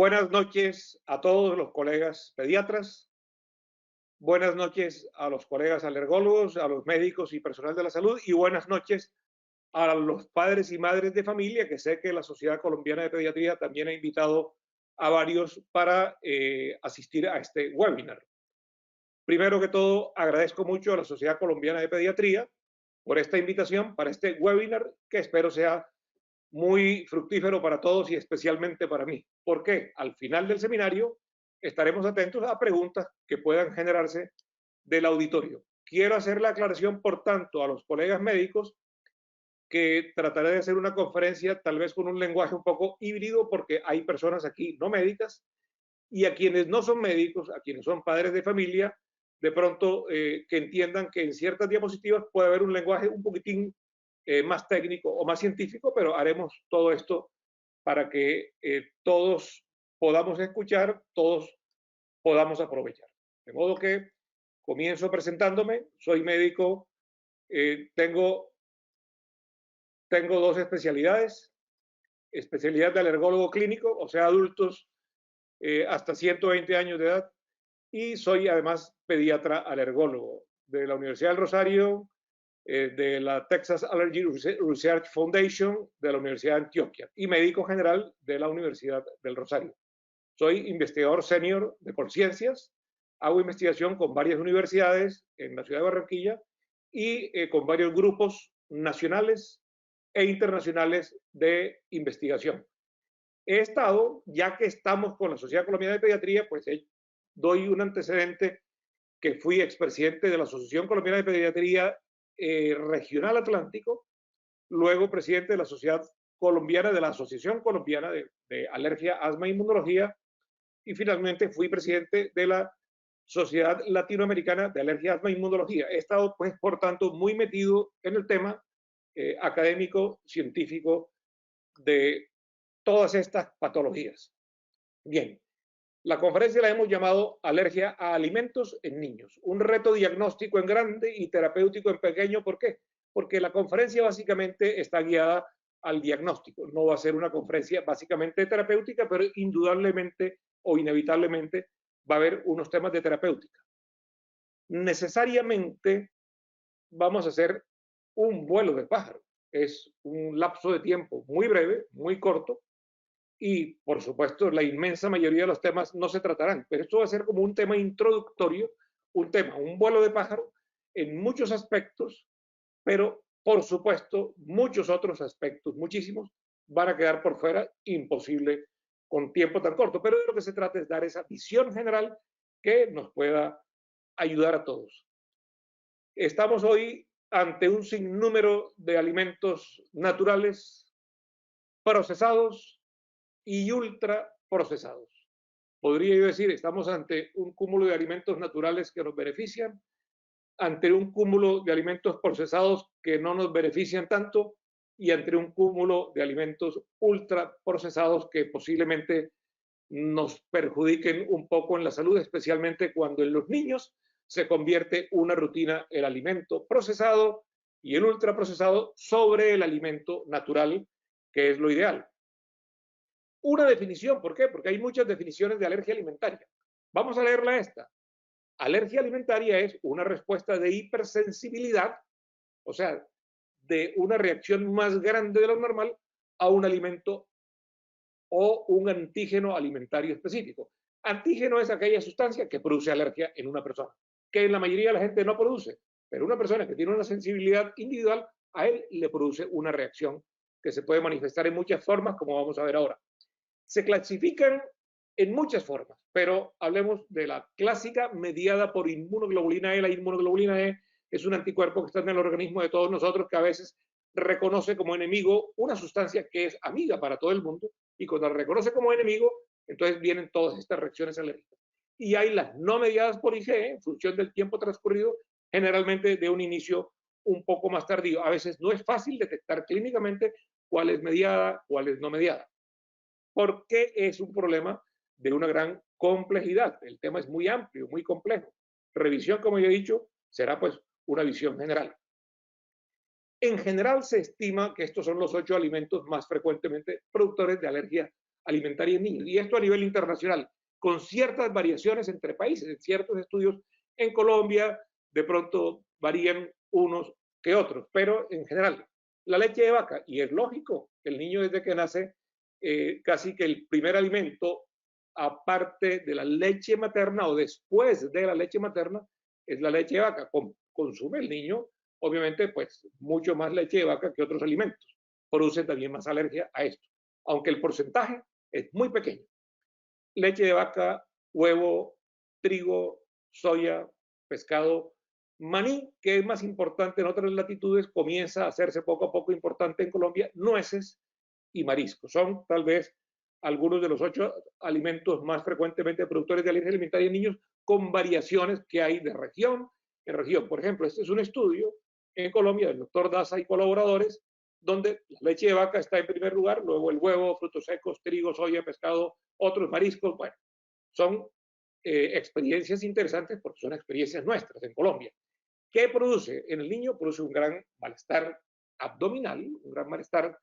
Buenas noches a todos los colegas pediatras, buenas noches a los colegas alergólogos, a los médicos y personal de la salud y buenas noches a los padres y madres de familia, que sé que la Sociedad Colombiana de Pediatría también ha invitado a varios para asistir a este webinar. Primero que todo, agradezco mucho a la Sociedad Colombiana de Pediatría por esta invitación para este webinar que espero sea muy fructífero para todos y especialmente para mí. Porque al final del seminario estaremos atentos a preguntas que puedan generarse del auditorio. Quiero hacer la aclaración, por tanto, a los colegas médicos que trataré de hacer una conferencia tal vez con un lenguaje un poco híbrido porque hay personas aquí no médicas y a quienes no son médicos, a quienes son padres de familia, de pronto que entiendan que en ciertas diapositivas puede haber un lenguaje un poquitín más técnico o más científico, pero haremos todo esto para que todos podamos escuchar, todos podamos aprovechar. De modo que comienzo presentándome, soy médico, tengo dos especialidades, especialidad de alergólogo clínico, o sea, adultos hasta 120 años de edad, y soy además pediatra alergólogo de la Universidad del Rosario, de la Texas Allergy Research Foundation de la Universidad de Antioquia y médico general de la Universidad del Rosario. Soy investigador senior de Colciencias, hago investigación con varias universidades en la ciudad de Barranquilla y con varios grupos nacionales e internacionales de investigación. He estado, ya que estamos con la Sociedad Colombiana de Pediatría, pues doy un antecedente que fui expresidente de la Asociación Colombiana de Pediatría Regional Atlántico, luego presidente de la Sociedad Colombiana, de la Asociación Colombiana de Alergia, Asma e Inmunología, y finalmente fui presidente de la Sociedad Latinoamericana de Alergia, Asma e Inmunología. He estado, pues, por tanto, muy metido en el tema académico, científico de todas estas patologías. Bien, la conferencia la hemos llamado Alergia a alimentos en niños, un reto diagnóstico en grande y terapéutico en pequeño. ¿Por qué? Porque la conferencia básicamente está guiada al diagnóstico. No va a ser una conferencia básicamente terapéutica, pero indudablemente o inevitablemente va a haber unos temas de terapéutica. Necesariamente vamos a hacer un vuelo de pájaro. Es un lapso de tiempo muy breve, muy corto, y por supuesto la inmensa mayoría de los temas no se tratarán, pero esto va a ser como un tema introductorio, un vuelo de pájaro en muchos aspectos, pero por supuesto muchos otros aspectos, muchísimos, van a quedar por fuera, imposible con tiempo tan corto, pero de lo que se trata es dar esa visión general que nos pueda ayudar a todos. Estamos hoy ante un sinnúmero de alimentos naturales, procesados y ultraprocesados. Podría yo decir, estamos ante un cúmulo de alimentos naturales que nos benefician, ante un cúmulo de alimentos procesados que no nos benefician tanto y ante un cúmulo de alimentos ultraprocesados que posiblemente nos perjudiquen un poco en la salud, especialmente cuando en los niños se convierte una rutina el alimento procesado y el ultraprocesado sobre el alimento natural, que es lo ideal. Una definición, ¿por qué? Porque hay muchas definiciones de alergia alimentaria. Vamos a leerla esta. Alergia alimentaria es una respuesta de hipersensibilidad, o sea, de una reacción más grande de lo normal a un alimento o un antígeno alimentario específico. Antígeno es aquella sustancia que produce alergia en una persona, que en la mayoría de la gente no produce, pero una persona que tiene una sensibilidad individual, a él le produce una reacción que se puede manifestar en muchas formas, como vamos a ver ahora. Se clasifican en muchas formas, pero hablemos de la clásica mediada por inmunoglobulina E. La inmunoglobulina E es un anticuerpo que está en el organismo de todos nosotros que a veces reconoce como enemigo una sustancia que es amiga para todo el mundo y cuando la reconoce como enemigo, entonces vienen todas estas reacciones alérgicas. Y hay las no mediadas por IgE en función del tiempo transcurrido, generalmente de un inicio un poco más tardío. A veces no es fácil detectar clínicamente cuál es mediada, cuál es no mediada, porque es un problema de una gran complejidad. El tema es muy amplio, muy complejo. Revisión, como ya he dicho, será pues una visión general. En general se estima que estos son los 8 alimentos más frecuentemente productores de alergia alimentaria en niños. Y esto a nivel internacional, con ciertas variaciones entre países. En ciertos estudios en Colombia de pronto varían unos que otros, pero en general, la leche de vaca, y es lógico que el niño desde que nace, casi que el primer alimento, aparte de la leche materna o después de la leche materna, es la leche de vaca. Consume el niño, obviamente, pues mucho más leche de vaca que otros alimentos. Produce también más alergia a esto, aunque el porcentaje es muy pequeño. Leche de vaca, huevo, trigo, soya, pescado, maní, que es más importante en otras latitudes, comienza a hacerse poco a poco importante en Colombia, nueces y mariscos. Son tal vez algunos de los 8 alimentos más frecuentemente productores de alergia alimentaria en niños, con variaciones que hay de región en región. Por ejemplo, este es un estudio en Colombia del doctor Daza y colaboradores, donde la leche de vaca está en primer lugar, luego el huevo, frutos secos, trigo, soya, pescado, otros mariscos. Bueno, son experiencias interesantes porque son experiencias nuestras en Colombia. ¿Qué produce? En el niño produce un gran malestar abdominal, un gran malestar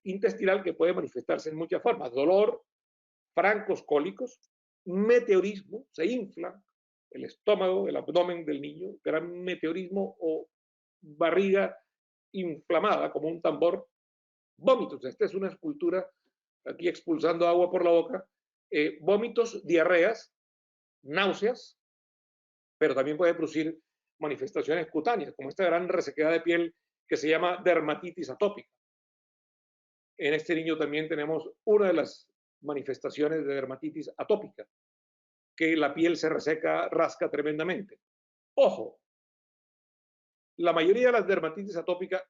intestinal que puede manifestarse en muchas formas. Dolor, francos cólicos, meteorismo, se infla el estómago, el abdomen del niño, gran meteorismo o barriga inflamada como un tambor, vómitos. Esta es una escultura aquí expulsando agua por la boca, vómitos, diarreas, náuseas, pero también puede producir manifestaciones cutáneas, como esta gran resequedad de piel que se llama dermatitis atópica. En este niño también tenemos una de las manifestaciones de dermatitis atópica, que la piel se reseca, rasca tremendamente. Ojo, la mayoría de las dermatitis atópicas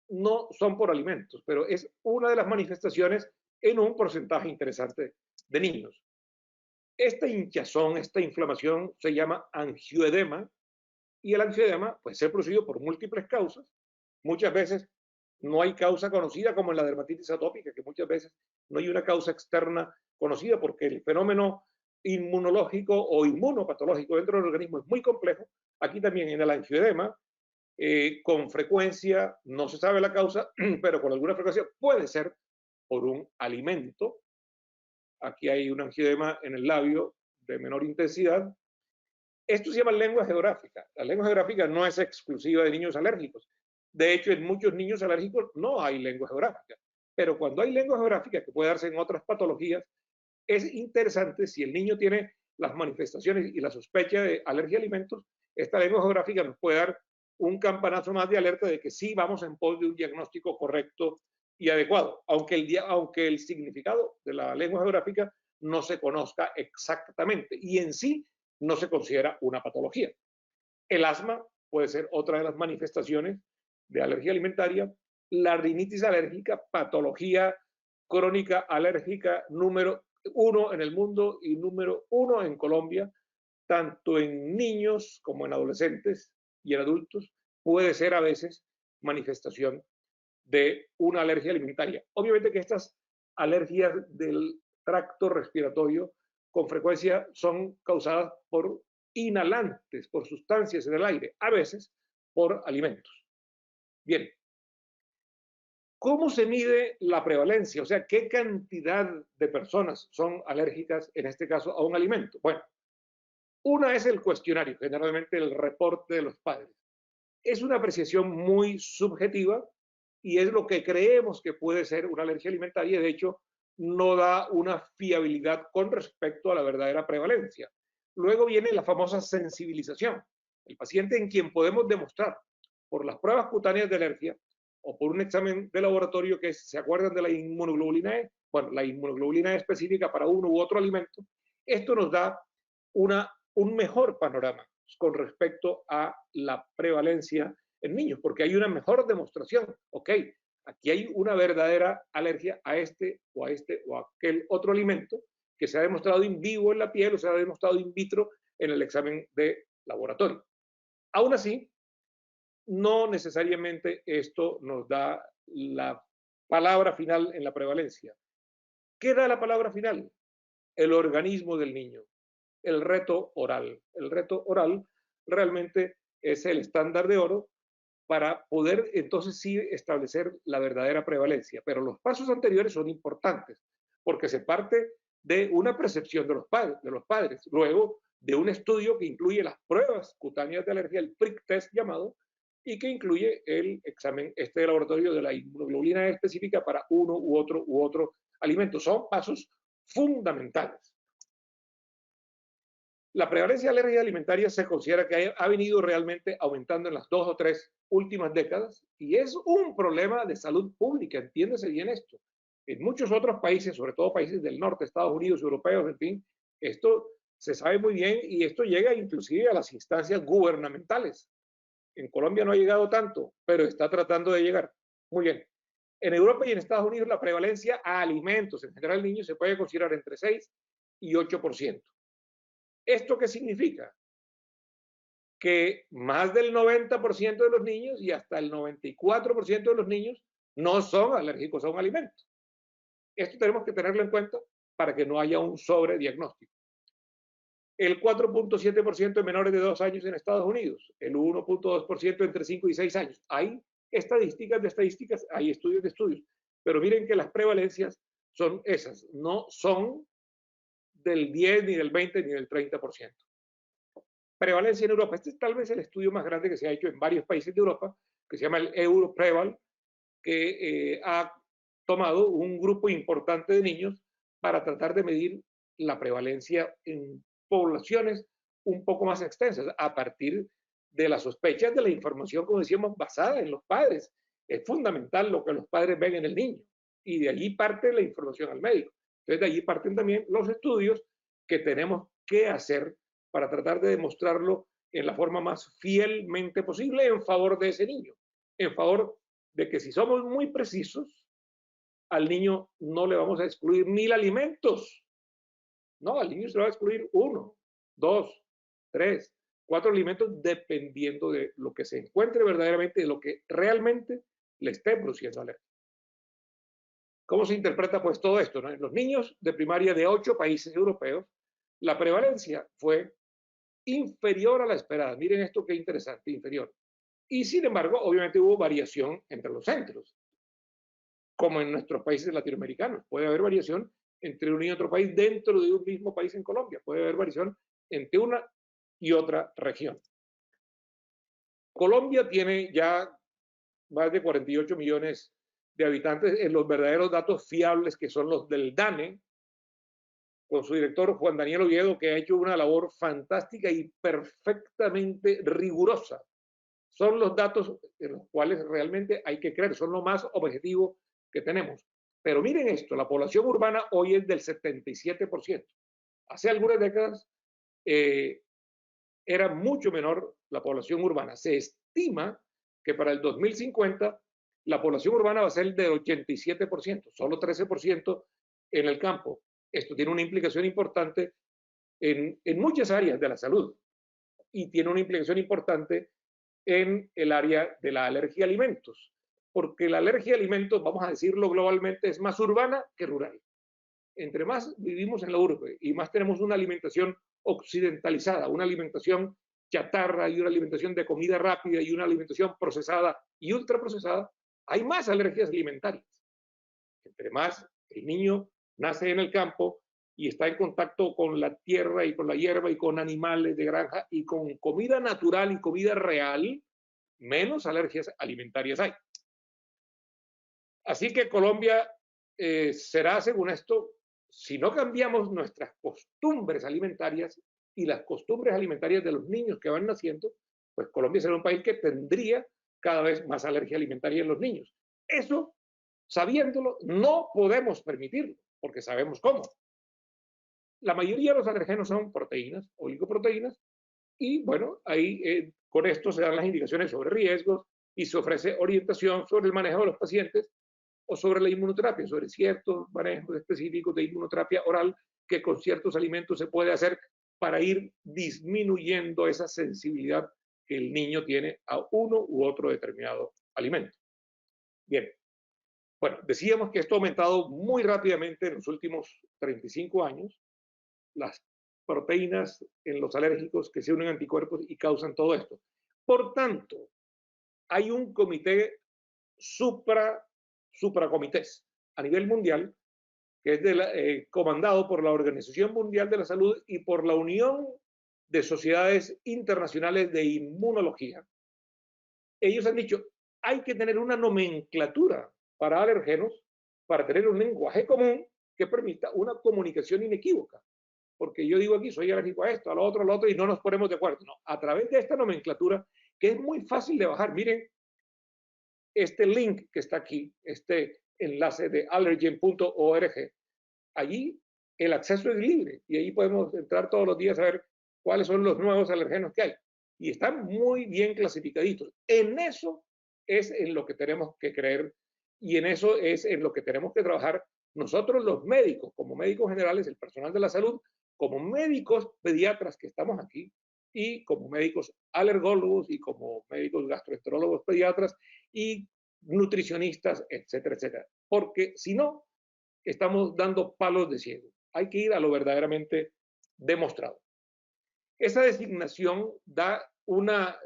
no son por alimentos, pero es una de las manifestaciones en un porcentaje interesante de niños. Esta hinchazón, esta inflamación se llama angioedema, y el angioedema puede ser producido por múltiples causas. Muchas veces no hay causa conocida, como en la dermatitis atópica, que muchas veces no hay una causa externa conocida porque el fenómeno inmunológico o inmunopatológico dentro del organismo es muy complejo. Aquí también en el angioedema, con frecuencia, no se sabe la causa, pero con alguna frecuencia puede ser por un alimento. Aquí hay un angioedema en el labio de menor intensidad. Esto se llama lengua geográfica. La lengua geográfica no es exclusiva de niños alérgicos. De hecho, en muchos niños alérgicos no hay lengua geográfica. Pero cuando hay lengua geográfica, que puede darse en otras patologías, es interesante si el niño tiene las manifestaciones y la sospecha de alergia a alimentos, esta lengua geográfica nos puede dar un campanazo más de alerta de que sí vamos en pos de un diagnóstico correcto y adecuado, aunque el significado de la lengua geográfica no se conozca exactamente y en sí no se considera una patología. El asma puede ser otra de las manifestaciones de alergia alimentaria. La rinitis alérgica, patología crónica alérgica número 1 en el mundo y número 1 en Colombia, tanto en niños como en adolescentes y en adultos, puede ser a veces manifestación de una alergia alimentaria. Obviamente que estas alergias del tracto respiratorio con frecuencia son causadas por inhalantes, por sustancias en el aire, a veces por alimentos. Bien, ¿cómo se mide la prevalencia? O sea, ¿qué cantidad de personas son alérgicas, en este caso, a un alimento? Bueno, una es el cuestionario, generalmente el reporte de los padres. Es una apreciación muy subjetiva y es lo que creemos que puede ser una alergia alimentaria. De hecho, no da una fiabilidad con respecto a la verdadera prevalencia. Luego viene la famosa sensibilización. El paciente en quien podemos demostrar por las pruebas cutáneas de alergia o por un examen de laboratorio que ¿se acuerdan de la inmunoglobulina E? Bueno, la inmunoglobulina E específica para uno u otro alimento. Esto nos da un mejor panorama con respecto a la prevalencia en niños, porque hay una mejor demostración. Ok, aquí hay una verdadera alergia a este o a aquel otro alimento que se ha demostrado in vivo en la piel o se ha demostrado in vitro en el examen de laboratorio. Aún así, no necesariamente esto nos da la palabra final en la prevalencia. ¿Qué da la palabra final? El organismo del niño, el reto oral. El reto oral realmente es el estándar de oro para poder entonces sí establecer la verdadera prevalencia. Pero los pasos anteriores son importantes, porque se parte de una percepción de los padres, luego de un estudio que incluye las pruebas cutáneas de alergia, el prick test llamado, y que incluye el examen de laboratorio de la inmunoglobulina específica para uno u otro alimento. Son pasos fundamentales. La prevalencia de alergias alimentarias se considera que ha venido realmente aumentando en las 2 o 3 últimas décadas y es un problema de salud pública, entiéndese bien esto. En muchos otros países, sobre todo países del norte, Estados Unidos, europeos, en fin, esto se sabe muy bien y esto llega inclusive a las instancias gubernamentales. En Colombia no ha llegado tanto, pero está tratando de llegar. Muy bien. En Europa y en Estados Unidos la prevalencia a alimentos, en general niños, se puede considerar entre 6 y 8%. ¿Esto qué significa? Que más del 90% de los niños y hasta el 94% de los niños no son alérgicos a un alimento. Esto tenemos que tenerlo en cuenta para que no haya un sobrediagnóstico. El 4.7% de menores de 2 años en Estados Unidos, el 1.2% entre 5 y 6 años. Hay estadísticas de estadísticas, hay estudios de estudios, pero miren que las prevalencias son esas, no son del 10, ni del 20, ni del 30%. Prevalencia en Europa. Este es tal vez el estudio más grande que se ha hecho en varios países de Europa, que se llama el Europreval, que ha tomado un grupo importante de niños para tratar de medir la prevalencia en poblaciones un poco más extensas, a partir de las sospechas de la información, como decíamos, basada en los padres. Es fundamental lo que los padres ven en el niño y de allí parte la información al médico. Entonces de allí parten también los estudios que tenemos que hacer para tratar de demostrarlo en la forma más fielmente posible en favor de ese niño, en favor de que si somos muy precisos, al niño no le vamos a excluir 1000 alimentos. No, al niño se le va a excluir 1, 2, 3, 4 alimentos dependiendo de lo que se encuentre verdaderamente, de lo que realmente le esté produciendo alergia. ¿Cómo se interpreta pues todo esto? ¿No? En los niños de primaria de 8 países europeos, la prevalencia fue inferior a la esperada. Miren esto qué interesante, inferior. Y sin embargo, obviamente hubo variación entre los centros, como en nuestros países latinoamericanos. Puede haber variación entre uno y otro país dentro de un mismo país en Colombia. Puede haber variación entre una y otra región. Colombia tiene ya más de 48 millones de habitantes en los verdaderos datos fiables que son los del DANE, con su director Juan Daniel Oviedo, que ha hecho una labor fantástica y perfectamente rigurosa. Son los datos en los cuales realmente hay que creer, son lo más objetivo que tenemos. Pero miren esto, la población urbana hoy es del 77%. Hace algunas décadas era mucho menor la población urbana. Se estima que para el 2050 la población urbana va a ser del 87%, solo 13% en el campo. Esto tiene una implicación importante en muchas áreas de la salud y tiene una implicación importante en el área de la alergia a alimentos, porque la alergia a alimentos, vamos a decirlo globalmente, es más urbana que rural. Entre más vivimos en la urbe y más tenemos una alimentación occidentalizada, una alimentación chatarra y una alimentación de comida rápida y una alimentación procesada y ultraprocesada, hay más alergias alimentarias. Entre más el niño nace en el campo y está en contacto con la tierra y con la hierba y con animales de granja y con comida natural y comida real, menos alergias alimentarias hay. Así que Colombia será, según esto, si no cambiamos nuestras costumbres alimentarias y las costumbres alimentarias de los niños que van naciendo, pues Colombia será un país que tendría cada vez más alergia alimentaria en los niños. Eso, sabiéndolo, no podemos permitirlo, porque sabemos cómo. La mayoría de los alergenos son proteínas, oligoproteínas, y bueno, ahí con esto se dan las indicaciones sobre riesgos y se ofrece orientación sobre el manejo de los pacientes o sobre la inmunoterapia, sobre ciertos manejos específicos de inmunoterapia oral que con ciertos alimentos se puede hacer para ir disminuyendo esa sensibilidad que el niño tiene a uno u otro determinado alimento. Bien, bueno, decíamos que esto ha aumentado muy rápidamente en los últimos 35 años, las proteínas en los alérgicos que se unen a anticuerpos y causan todo esto. Por tanto, hay un comité supracomités a nivel mundial que es comandado por la Organización Mundial de la Salud y por la Unión de Sociedades Internacionales de Inmunología. Ellos han dicho, hay que tener una nomenclatura para alergenos, para tener un lenguaje común que permita una comunicación inequívoca. Porque yo digo aquí, soy alérgico a esto, a lo otro, y no nos ponemos de acuerdo. No, a través de esta nomenclatura, que es muy fácil de bajar. Miren, este link que está aquí, este enlace de allergen.org, allí el acceso es libre y ahí podemos entrar todos los días a ver cuáles son los nuevos alergenos que hay. Y están muy bien clasificaditos. En eso es en lo que tenemos que creer y en eso es en lo que tenemos que trabajar nosotros los médicos, como médicos generales, el personal de la salud, como médicos pediatras que estamos aquí y como médicos alergólogos y como médicos gastroenterólogos pediatras y nutricionistas, etcétera, etcétera. Porque si no, estamos dando palos de ciego. Hay que ir a lo verdaderamente demostrado. Esa designación esto da una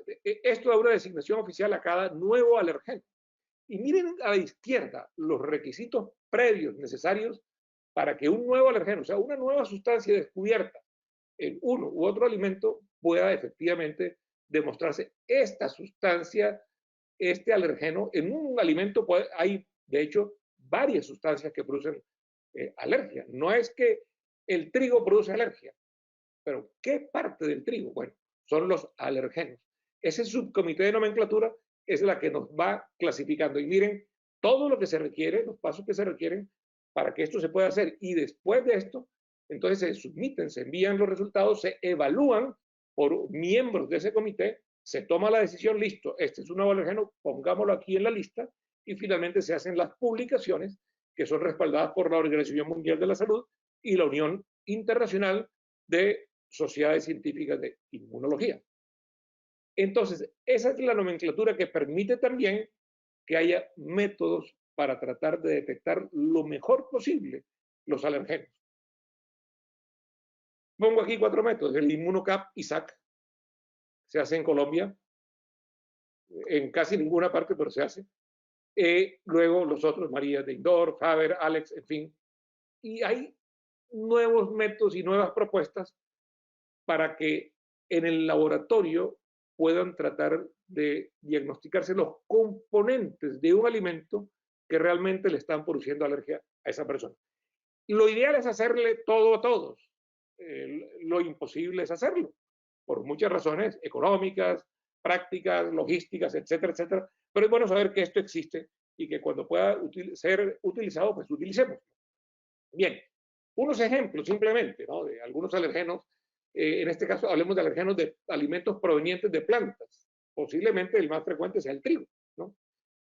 designación oficial a cada nuevo alergeno. Y miren a la izquierda los requisitos previos necesarios para que un nuevo alergeno, o sea, una nueva sustancia descubierta en uno u otro alimento, pueda efectivamente demostrarse esta sustancia, este alergeno. En un alimento hay, de hecho, varias sustancias que producen alergia. No es que el trigo produce alergia, pero ¿qué parte del trigo? Bueno, son los alergenos. Ese subcomité de nomenclatura es la que nos va clasificando. Y miren todo lo que se requiere, los pasos que se requieren para que esto se pueda hacer. Y después de esto, entonces se submiten, se envían los resultados, se evalúan por miembros de ese comité, se toma la decisión, listo, este es un nuevo alergeno, pongámoslo aquí en la lista, y finalmente se hacen las publicaciones que son respaldadas por la Organización Mundial de la Salud y la Unión Internacional de Sociedades Científicas de Inmunología. Entonces, esa es la nomenclatura que permite también que haya métodos para tratar de detectar lo mejor posible los alergenos. Pongo aquí 4 métodos. El Inmunocap ISAC se hace en Colombia, en casi ninguna parte, pero se hace. Luego los otros, María de Indor, Faber, Alex, en fin. Y hay nuevos métodos y nuevas propuestas para que en el laboratorio puedan tratar de diagnosticarse los componentes de un alimento que realmente le están produciendo alergia a esa persona. Lo ideal es hacerle todo a todos. Lo imposible es hacerlo, por muchas razones económicas, prácticas, logísticas, etcétera, etcétera. Pero es bueno saber que esto existe y que cuando pueda ser utilizado, pues utilicemos. Bien, unos ejemplos simplemente, ¿no?, de algunos alergenos. En este caso, hablemos de alergenos de alimentos provenientes de plantas. Posiblemente el más frecuente sea el trigo, ¿no?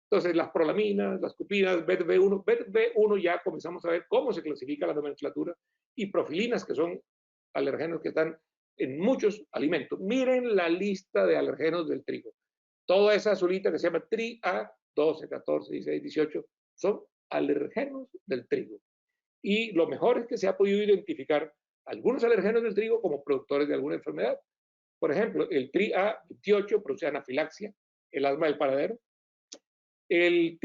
Entonces, las prolaminas, las cupinas, BET-B1. BET-B1 ya comenzamos a ver cómo se clasifica la nomenclatura, y profilinas, que son alergenos que están en muchos alimentos. Miren la lista de alergenos del trigo. Toda esa azulita que se llama TRIA, 12, 14, 16, 18, son alergenos del trigo. Y lo mejor es que se ha podido identificar algunos alergenos del trigo como productores de alguna enfermedad. Por ejemplo, el TRIA28 produce anafilaxia, el asma del paladero. El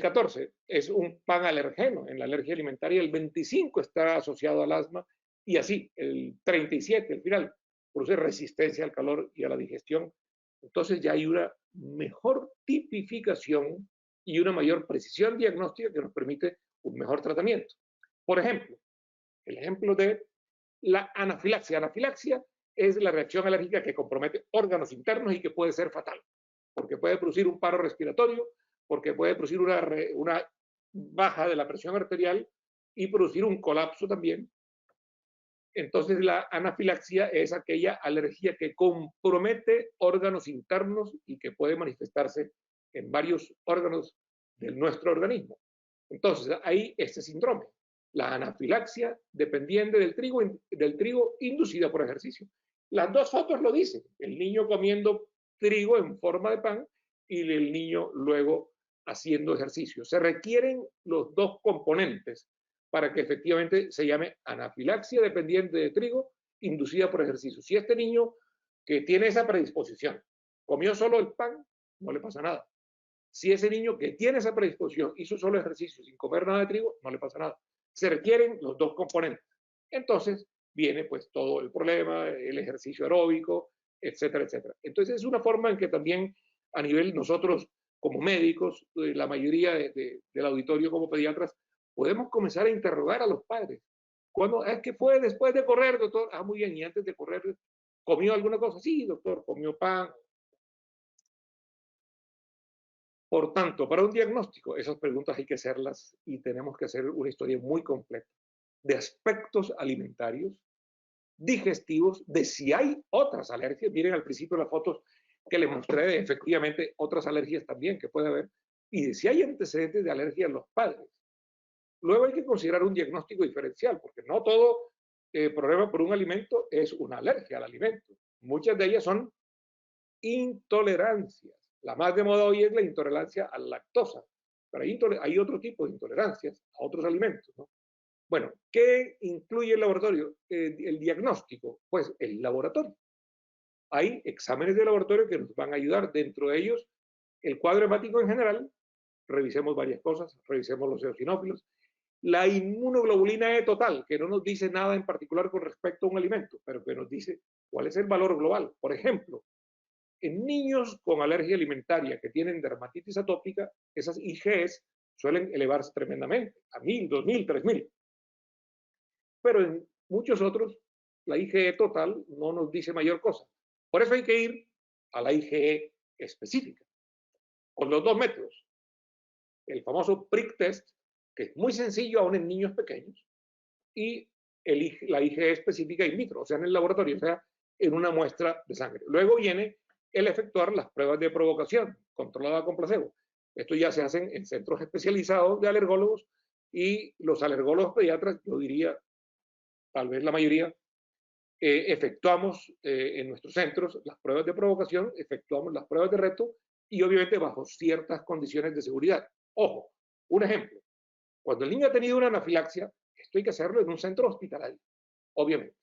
14 es un panalergeno en la alergia alimentaria, el 25 está asociado al asma, y así, el 37, el final, produce resistencia al calor y a la digestión. Entonces ya hay una mejor tipificación y una mayor precisión diagnóstica que nos permite un mejor tratamiento. Por ejemplo, el ejemplo de la anafilaxia. Anafilaxia es la reacción alérgica que compromete órganos internos y que puede ser fatal, porque puede producir un paro respiratorio, porque puede producir una baja de la presión arterial y producir un colapso también. Entonces, la anafilaxia es aquella alergia que compromete órganos internos y que puede manifestarse en varios órganos de nuestro organismo. Entonces, hay este síndrome. La anafilaxia dependiente del trigo inducida por ejercicio. Las dos fotos lo dicen. El niño comiendo trigo en forma de pan y el niño luego haciendo ejercicio. Se requieren los dos componentes para que efectivamente se llame anafilaxia dependiente de trigo inducida por ejercicio. Si este niño que tiene esa predisposición comió solo el pan, no le pasa nada. Si ese niño que tiene esa predisposición hizo solo ejercicio sin comer nada de trigo, no le pasa nada. Se requieren los dos componentes. Entonces viene pues todo el problema, el ejercicio aeróbico, etcétera, etcétera. Entonces es una forma en que también a nivel nosotros como médicos, la mayoría del auditorio como pediatras, podemos comenzar a interrogar a los padres. ¿Cuándo es que fue después de correr, doctor? Ah, muy bien, y antes de correr, ¿comió alguna cosa? Sí, doctor, comió pan. Por tanto, para un diagnóstico, esas preguntas hay que hacerlas y tenemos que hacer una historia muy completa de aspectos alimentarios, digestivos, de si hay otras alergias. Miren al principio las fotos que les mostré de efectivamente otras alergias también que puede haber, y de si hay antecedentes de alergia en los padres. Luego hay que considerar un diagnóstico diferencial, porque no todo problema por un alimento es una alergia al alimento. Muchas de ellas son intolerancias. La más de moda hoy es la intolerancia a la lactosa, pero hay otro tipo de intolerancias a otros alimentos, ¿no? Bueno, ¿qué incluye el laboratorio? El diagnóstico, pues el laboratorio. Hay exámenes de laboratorio que nos van a ayudar, dentro de ellos el cuadro hemático en general, revisemos varias cosas, revisemos los eosinófilos, la inmunoglobulina E total, que no nos dice nada en particular con respecto a un alimento, pero que nos dice cuál es el valor global. Por ejemplo, en niños con alergia alimentaria que tienen dermatitis atópica, esas IgEs suelen elevarse tremendamente, a 1000, 2000, 3000. Pero en muchos otros, la IgE total no nos dice mayor cosa. Por eso hay que ir a la IgE específica, con los dos métodos. El famoso prick test, que es muy sencillo aún en niños pequeños, y la IgE específica in vitro, o sea, en el laboratorio, o sea, en una muestra de sangre. Luego viene el efectuar las pruebas de provocación, controlada con placebo. Esto ya se hacen en centros especializados de alergólogos, y los alergólogos pediatras, yo diría, tal vez la mayoría, efectuamos en nuestros centros las pruebas de provocación, efectuamos las pruebas de reto y obviamente bajo ciertas condiciones de seguridad. Ojo, un ejemplo. Cuando el niño ha tenido una anafilaxia, esto hay que hacerlo en un centro hospitalario, obviamente.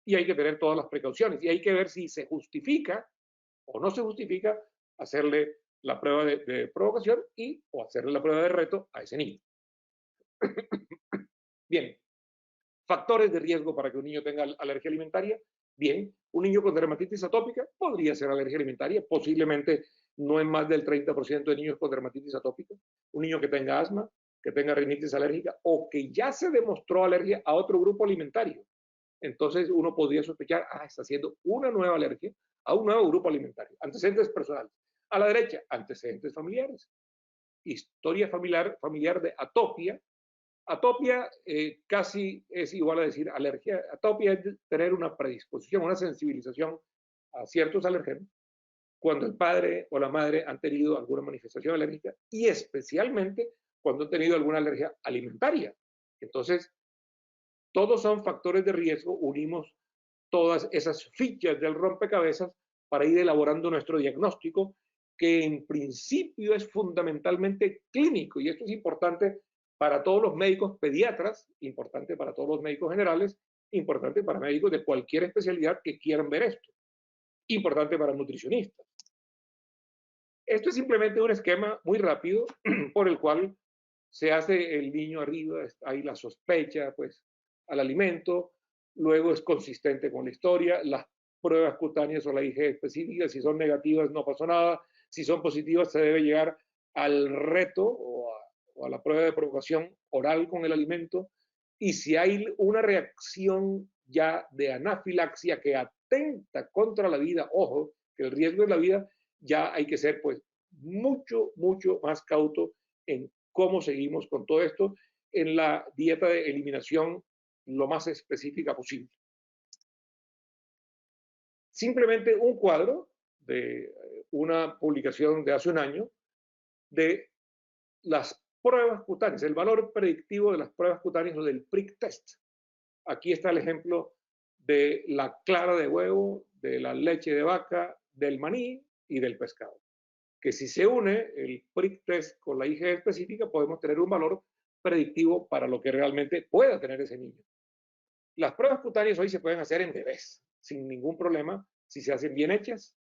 Y hay que tener todas las precauciones y hay que ver si se justifica o no se justifica hacerle la prueba de provocación o hacerle la prueba de reto a ese niño. Bien, factores de riesgo para que un niño tenga alergia alimentaria. Bien, un niño con dermatitis atópica podría ser alergia alimentaria, posiblemente no en más del 30% de niños con dermatitis atópica. Un niño que tenga asma, que tenga rinitis alérgica o que ya se demostró alergia a otro grupo alimentario. Entonces uno podría sospechar, está haciendo una nueva alergia a un nuevo grupo alimentario. Antecedentes personales. A la derecha, antecedentes familiares. Historia familiar de atopia. Atopia casi es igual a decir alergia. Atopia es tener una predisposición, una sensibilización a ciertos alérgenos cuando el padre o la madre han tenido alguna manifestación alérgica y especialmente cuando han tenido alguna alergia alimentaria. Entonces, todos son factores de riesgo, unimos todas esas fichas del rompecabezas para ir elaborando nuestro diagnóstico, que en principio es fundamentalmente clínico, y esto es importante para todos los médicos pediatras, importante para todos los médicos generales, importante para médicos de cualquier especialidad que quieran ver esto, importante para nutricionistas. Esto es simplemente un esquema muy rápido por el cual se hace el niño arriba, hay la sospecha pues al alimento, luego es consistente con la historia, las pruebas cutáneas o la IgE específica, si son negativas no pasó nada, si son positivas se debe llegar al reto o a la prueba de provocación oral con el alimento, y si hay una reacción ya de anafilaxia que atenta contra la vida, ojo, que el riesgo es la vida, ya hay que ser pues mucho, mucho más cauto en cómo seguimos con todo esto en la dieta de eliminación lo más específica posible. Simplemente un cuadro de una publicación de hace un año de las pruebas cutáneas, el valor predictivo de las pruebas cutáneas o del prick test. Aquí está el ejemplo de la clara de huevo, de la leche de vaca, del maní y del pescado. Que si se une el prick test con la IgE específica, podemos tener un valor predictivo para lo que realmente pueda tener ese niño. Las pruebas cutáneas hoy se pueden hacer en bebés sin ningún problema si se hacen bien hechas,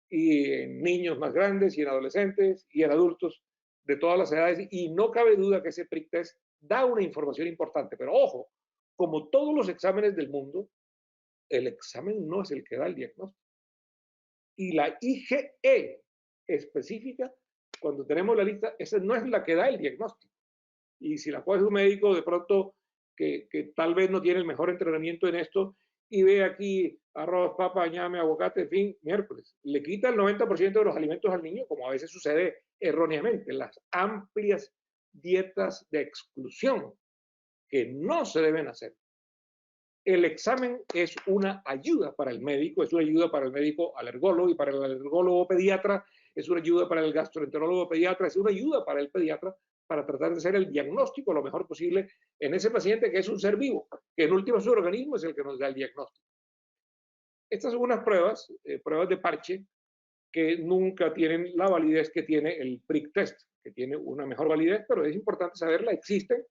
y en niños más grandes y en adolescentes y en adultos de todas las edades, y no cabe duda que ese prick test da una información importante, pero ojo, como todos los exámenes del mundo, el examen no es el que da el diagnóstico. Y la IgE específica, cuando tenemos la lista, esa no es la que da el diagnóstico. Y si la coge un médico de pronto que tal vez no tiene el mejor entrenamiento en esto y ve aquí arroz, papa, ñame, aguacate, en fin, miércoles, le quita el 90% de los alimentos al niño, como a veces sucede erróneamente, las amplias dietas de exclusión que no se deben hacer. El examen es una ayuda para el médico, es una ayuda para el médico alergólogo y para el alergólogo pediatra, es una ayuda para el gastroenterólogo pediatra, es una ayuda para el pediatra para tratar de hacer el diagnóstico lo mejor posible en ese paciente que es un ser vivo, que en último su organismo es el que nos da el diagnóstico. Estas son unas pruebas, pruebas de parche, que nunca tienen la validez que tiene el prick test, que tiene una mejor validez, pero es importante saberla, existen,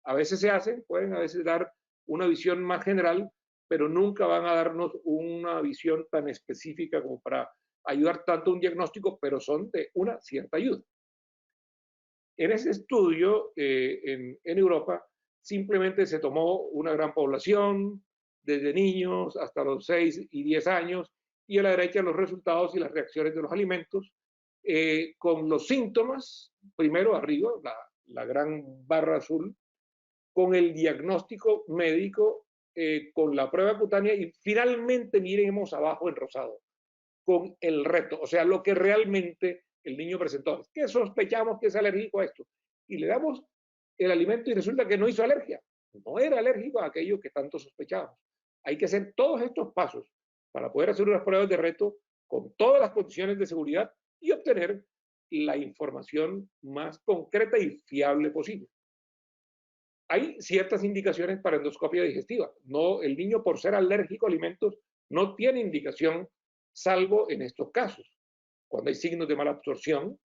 a veces se hacen, pueden a veces dar una visión más general, pero nunca van a darnos una visión tan específica como para ayudar tanto a un diagnóstico, pero son de una cierta ayuda. En ese estudio en Europa, simplemente se tomó una gran población, desde niños hasta los 6 y 10 años, y a la derecha los resultados y las reacciones de los alimentos, con los síntomas, primero arriba, la gran barra azul, con el diagnóstico médico, con la prueba cutánea y finalmente miremos abajo en rosado, con el reto, o sea, lo que realmente el niño presentó. ¿Qué sospechamos que es alérgico a esto? Y le damos el alimento y resulta que no hizo alergia, no era alérgico a aquello que tanto sospechábamos. Hay que hacer todos estos pasos para poder hacer unas pruebas de reto con todas las condiciones de seguridad y obtener la información más concreta y fiable posible. Hay ciertas indicaciones para endoscopia digestiva. No, el niño por ser alérgico a alimentos no tiene indicación, salvo en estos casos, cuando hay signos de mala absorción,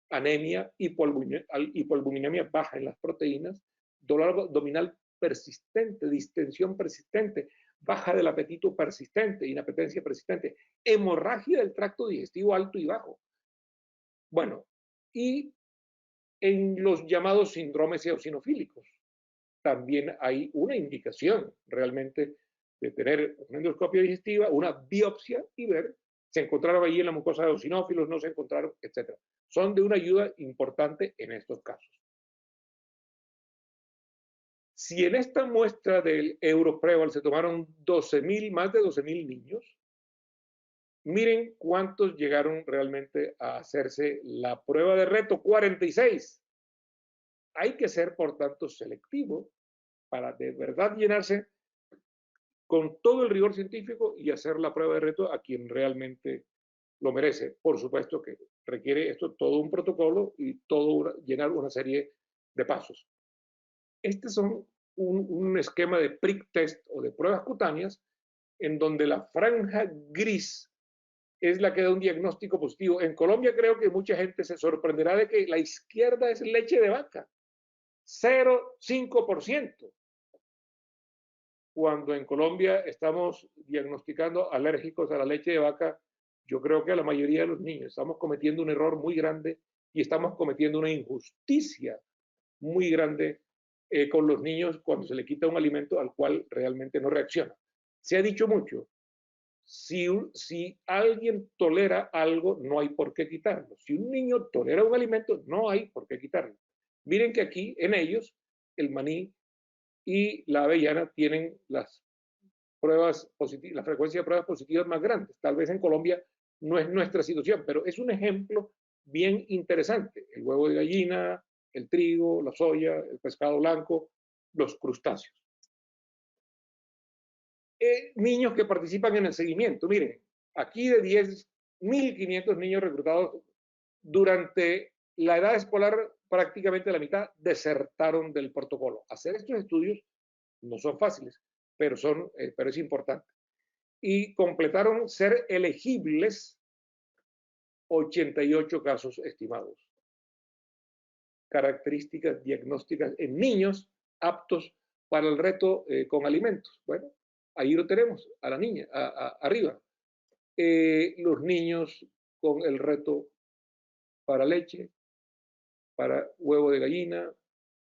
anemia, hipoalbuminemia baja en las proteínas, dolor abdominal persistente, distensión persistente, baja del apetito persistente, inapetencia persistente, hemorragia del tracto digestivo alto y bajo. Bueno, y en los llamados síndromes eosinofílicos, también hay una indicación realmente de tener una endoscopia digestiva, una biopsia y ver, se encontraron ahí en la mucosa de eosinófilos, no se encontraron, etc. Son de una ayuda importante en estos casos. Si en esta muestra del Europreval se tomaron más de 12,000 niños, miren cuántos llegaron realmente a hacerse la prueba de reto, 46. Hay que ser, por tanto, selectivo para de verdad llenarse con todo el rigor científico y hacer la prueba de reto a quien realmente lo merece. Por supuesto que requiere esto todo un protocolo y llenar una serie de pasos. Estos son un esquema de prick test o de pruebas cutáneas en donde la franja gris es la que da un diagnóstico positivo. En Colombia creo que mucha gente se sorprenderá de que la izquierda es leche de vaca, 0,5%. Cuando en Colombia estamos diagnosticando alérgicos a la leche de vaca, yo creo que a la mayoría de los niños estamos cometiendo un error muy grande y estamos cometiendo una injusticia muy grande con los niños cuando se le quita un alimento al cual realmente no reacciona. Se ha dicho mucho, si alguien tolera algo, no hay por qué quitarlo. Si un niño tolera un alimento, no hay por qué quitarlo. Miren que aquí en ellos el maní y la avellana tienen las pruebas positivas, la frecuencia de pruebas positivas más grandes. Tal vez en Colombia no es nuestra situación, pero es un ejemplo bien interesante. El huevo de gallina, el trigo, la soya, el pescado blanco, los crustáceos. Niños que participan en el seguimiento. Miren, aquí de 10.500 niños reclutados durante la edad escolar, prácticamente la mitad desertaron del protocolo. Hacer estos estudios no son fáciles, pero es importante. Y completaron ser elegibles 88 casos estimados. Características diagnósticas en niños aptos para el reto con alimentos. Bueno, ahí lo tenemos, a la niña, arriba. Los niños con el reto para leche, para huevo de gallina,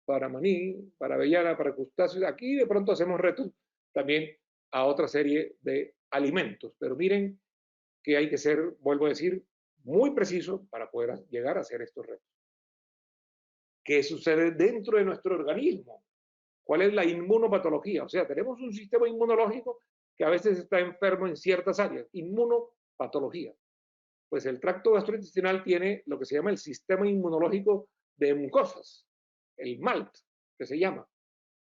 para maní, para avellana, para crustáceos. Aquí de pronto hacemos retos también a otra serie de alimentos. Pero miren que hay que ser, vuelvo a decir, muy preciso para poder llegar a hacer estos retos. ¿Qué sucede dentro de nuestro organismo? ¿Cuál es la inmunopatología? O sea, tenemos un sistema inmunológico que a veces está enfermo en ciertas áreas. Inmunopatología. Pues el tracto gastrointestinal tiene lo que se llama el sistema inmunológico de mucosas, el MALT, que se llama.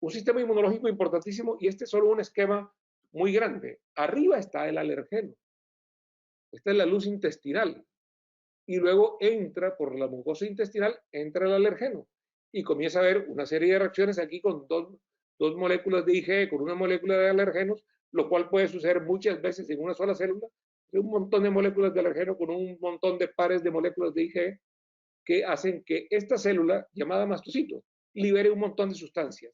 Un sistema inmunológico importantísimo y este es solo un esquema muy grande. Arriba está el alergeno. Esta es la luz intestinal. Y luego entra por la mucosa intestinal, entra el alergeno y comienza a haber una serie de reacciones aquí con dos moléculas de IgE, con una molécula de alergenos, lo cual puede suceder muchas veces en una sola célula, un montón de moléculas de alergeno con un montón de pares de moléculas de IgE que hacen que esta célula, llamada mastocito, libere un montón de sustancias.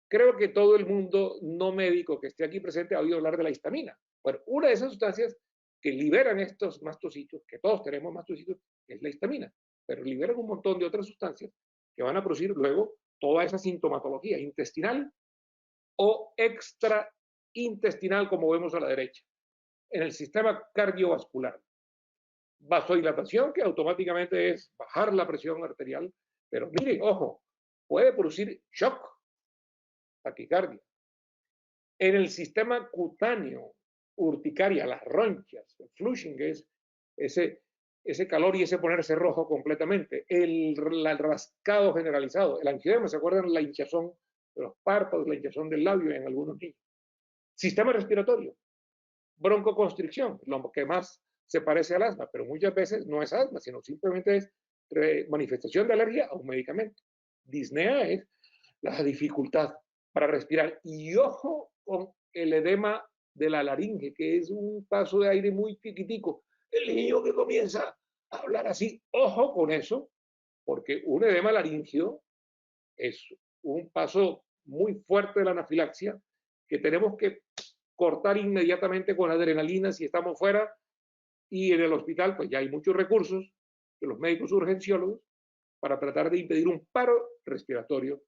Creo que todo el mundo no médico que esté aquí presente ha oído hablar de la histamina. Bueno, una de esas sustancias que liberan estos mastocitos, que todos tenemos mastocitos, es la histamina, pero liberan un montón de otras sustancias que van a producir luego toda esa sintomatología intestinal o extraintestinal, como vemos a la derecha, en el sistema cardiovascular. Vasodilatación, que automáticamente es bajar la presión arterial, pero mire, ojo, puede producir shock, taquicardia. En el sistema cutáneo, urticaria, las ronchas, el flushing, que es ese calor y ese ponerse rojo completamente, el rascado generalizado, el angioedema, ¿se acuerdan? La hinchazón de los párpados, la hinchazón del labio en algunos niños. Sistema respiratorio, broncoconstricción, lo que más se parece al asma, pero muchas veces no es asma, sino simplemente es manifestación de alergia a un medicamento. Disnea es la dificultad para respirar. Y ojo con el edema de la laringe, que es un paso de aire muy chiquitico. El niño que comienza a hablar así, ojo con eso, porque un edema laringio es un paso muy fuerte de la anafilaxia que tenemos que cortar inmediatamente con adrenalina si estamos fuera, y en el hospital pues ya hay muchos recursos de los médicos urgenciólogos para tratar de impedir un paro respiratorio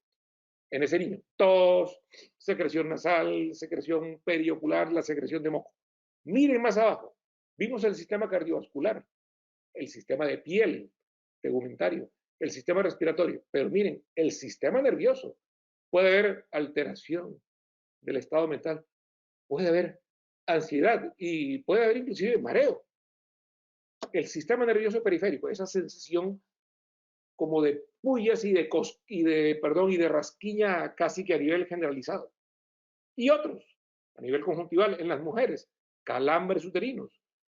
en ese niño. Tos, secreción nasal, secreción periocular, la secreción de moco. Miren más abajo, vimos el sistema cardiovascular, el sistema de piel, tegumentario, el sistema respiratorio, pero miren, el sistema nervioso. Puede haber alteración del estado mental, puede haber ansiedad y puede haber inclusive mareo. El sistema nervioso periférico, esa sensación como de pullas y de rasquiña casi que a nivel generalizado. Y otros, a nivel conjuntival, en las mujeres, calambres uterinos,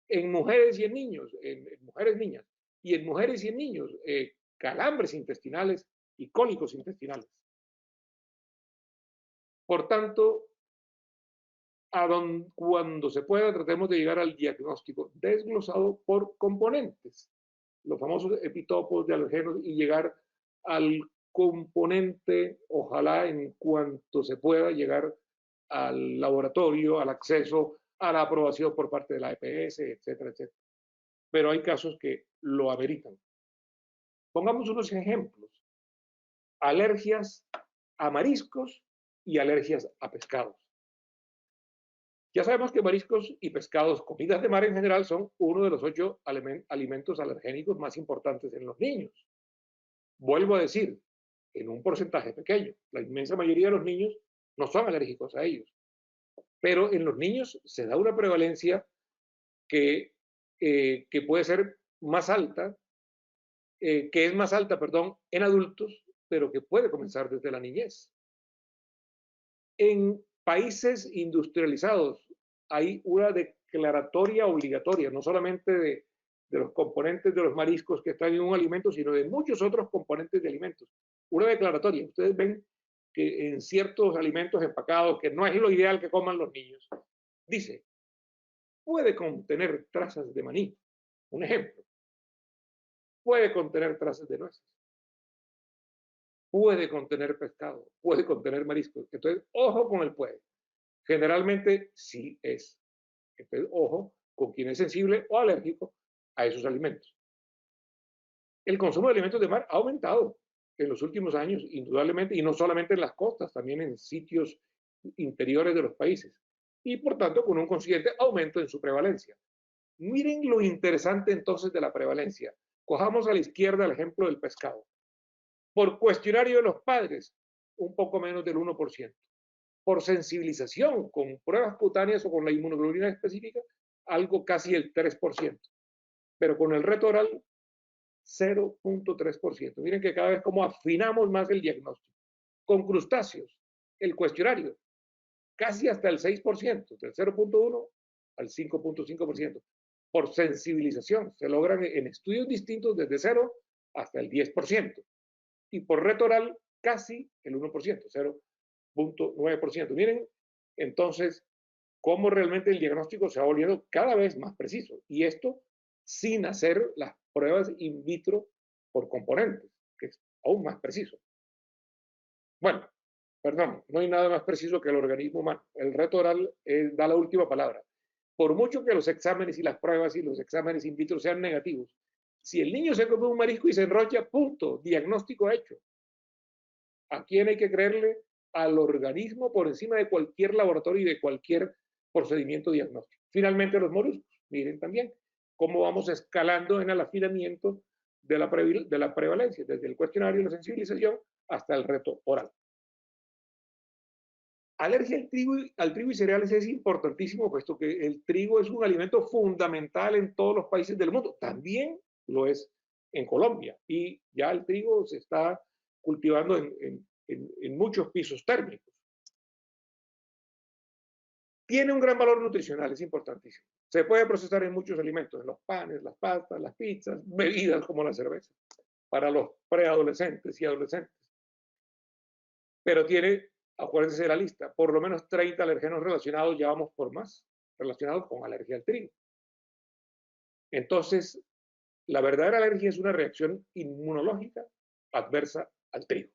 en mujeres y en niños, en mujeres niñas, y en mujeres y en niños, calambres intestinales y cólicos intestinales. Por tanto, cuando se pueda, tratemos de llegar al diagnóstico desglosado por componentes, los famosos epitopos de alergenos, y llegar al componente, ojalá en cuanto se pueda, llegar al laboratorio, al acceso, a la aprobación por parte de la EPS, etcétera, etcétera. Pero hay casos que lo ameritan. Pongamos unos ejemplos. Alergias a mariscos y alergias a pescados. Ya sabemos que mariscos y pescados, comidas de mar en general, son uno de los 8 alimentos alergénicos más importantes en los niños. Vuelvo a decir, en un porcentaje pequeño. La inmensa mayoría de los niños no son alérgicos a ellos. Pero en los niños se da una prevalencia que puede ser más alta, que es más alta, perdón, en adultos, pero que puede comenzar desde la niñez. En países industrializados hay una declaratoria obligatoria, no solamente de los componentes de los mariscos que están en un alimento, sino de muchos otros componentes de alimentos. Una declaratoria. Ustedes ven que en ciertos alimentos empacados, que no es lo ideal que coman los niños, dice, puede contener trazas de maní. Un ejemplo. Puede contener trazas de nueces. Puede contener pescado. Puede contener mariscos. Entonces, ojo con el puede. Generalmente sí es. Entonces, ojo con quien es sensible o alérgico a esos alimentos. El consumo de alimentos de mar ha aumentado en los últimos años, indudablemente, y no solamente en las costas, también en sitios interiores de los países, y por tanto con un consiguiente aumento en su prevalencia. Miren lo interesante entonces de la prevalencia. Cojamos a la izquierda el ejemplo del pescado. Por cuestionario de los padres, un poco menos del 1%. Por sensibilización con pruebas cutáneas o con la inmunoglobulina específica, algo casi el 3%. Pero con el reto oral, 0.3%. Miren que cada vez como afinamos más el diagnóstico. Con crustáceos, el cuestionario, casi hasta el 6%, del 0.1 al 5.5%. Por sensibilización, se logran en estudios distintos desde 0 hasta el 10%. Y por reto oral, casi el 1%, 0.9%. Miren, entonces, cómo realmente el diagnóstico se va volviendo cada vez más preciso. Y esto sin hacer las pruebas in vitro por componentes, que es aún más preciso. Bueno, perdón, no hay nada más preciso que el organismo humano. El reto oral da la última palabra. Por mucho que los exámenes y las pruebas y los exámenes in vitro sean negativos, si el niño se come un marisco y se enrolla, punto, diagnóstico hecho. ¿A quién hay que creerle? Al organismo por encima de cualquier laboratorio y de cualquier procedimiento diagnóstico. Finalmente, los moluscos. Miren también cómo vamos escalando en el afinamiento de la prevalencia, desde el cuestionario, la sensibilización, hasta el reto oral. Alergia al trigo y cereales es importantísimo, puesto que el trigo es un alimento fundamental en todos los países del mundo. También lo es en Colombia. Y ya el trigo se está cultivando en muchos pisos térmicos. Tiene un gran valor nutricional, es importantísimo. Se puede procesar en muchos alimentos, en los panes, las pastas, las pizzas, bebidas como la cerveza, para los preadolescentes y adolescentes. Pero tiene, acuérdense de la lista, por lo menos 30 alergenos relacionados, ya vamos por más, relacionados con alergia al trigo. Entonces, la verdadera alergia es una reacción inmunológica adversa al trigo.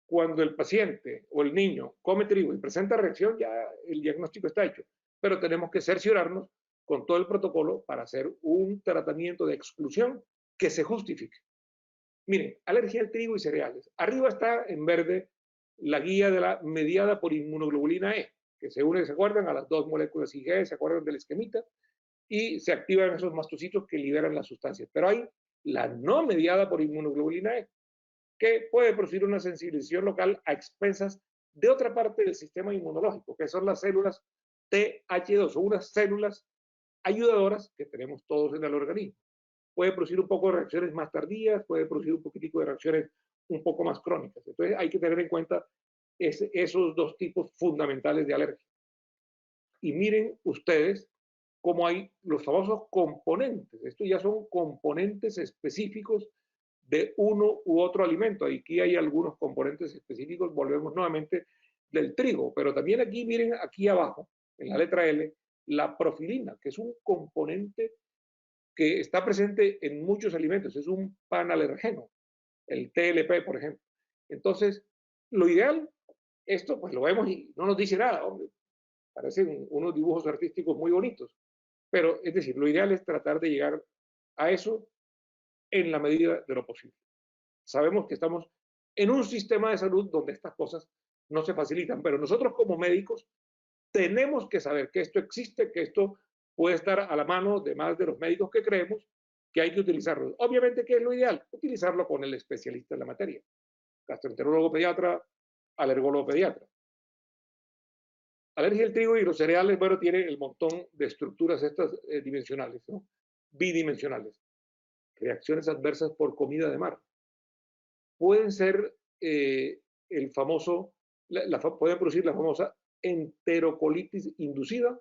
Cuando el paciente o el niño come trigo y presenta reacción, ya el diagnóstico está hecho, pero tenemos que cerciorarnos con todo el protocolo para hacer un tratamiento de exclusión que se justifique. Miren, alergia al trigo y cereales. Arriba está en verde la guía de la mediada por inmunoglobulina E, que se une, ¿se acuerdan? A las dos moléculas IgE, ¿se acuerdan del esquemita? Y se activan esos mastocitos que liberan las sustancias. Pero hay la no mediada por inmunoglobulina E, que puede producir una sensibilización local a expensas de otra parte del sistema inmunológico, que son las células TH2, son unas células ayudadoras que tenemos todos en el organismo. Puede producir un poco de reacciones más tardías, puede producir un poquitico de reacciones un poco más crónicas. Entonces hay que tener en cuenta esos dos tipos fundamentales de alergia. Y miren ustedes cómo hay los famosos componentes. Estos ya son componentes específicos de uno u otro alimento. Aquí hay algunos componentes específicos, volvemos nuevamente del trigo, pero también aquí, miren, aquí abajo, en la letra L, la profilina, que es un componente que está presente en muchos alimentos, es un panalergeno, el TLP, por ejemplo. Entonces, lo ideal, esto pues lo vemos y no nos dice nada, hombre, parecen unos dibujos artísticos muy bonitos, pero es decir, lo ideal es tratar de llegar a eso en la medida de lo posible. Sabemos que estamos en un sistema de salud donde estas cosas no se facilitan, pero nosotros como médicos tenemos que saber que esto existe, que esto puede estar a la mano de más de los médicos que creemos, que hay que utilizarlo. Obviamente, ¿qué es lo ideal? Utilizarlo con el especialista en la materia, gastroenterólogo pediatra, alergólogo pediatra. Alergia al trigo y los cereales, bueno, tiene el montón de estructuras estas dimensionales, ¿no? Bidimensionales. Reacciones adversas por comida de mar. Pueden ser el famoso, pueden producir la famosa enterocolitis inducida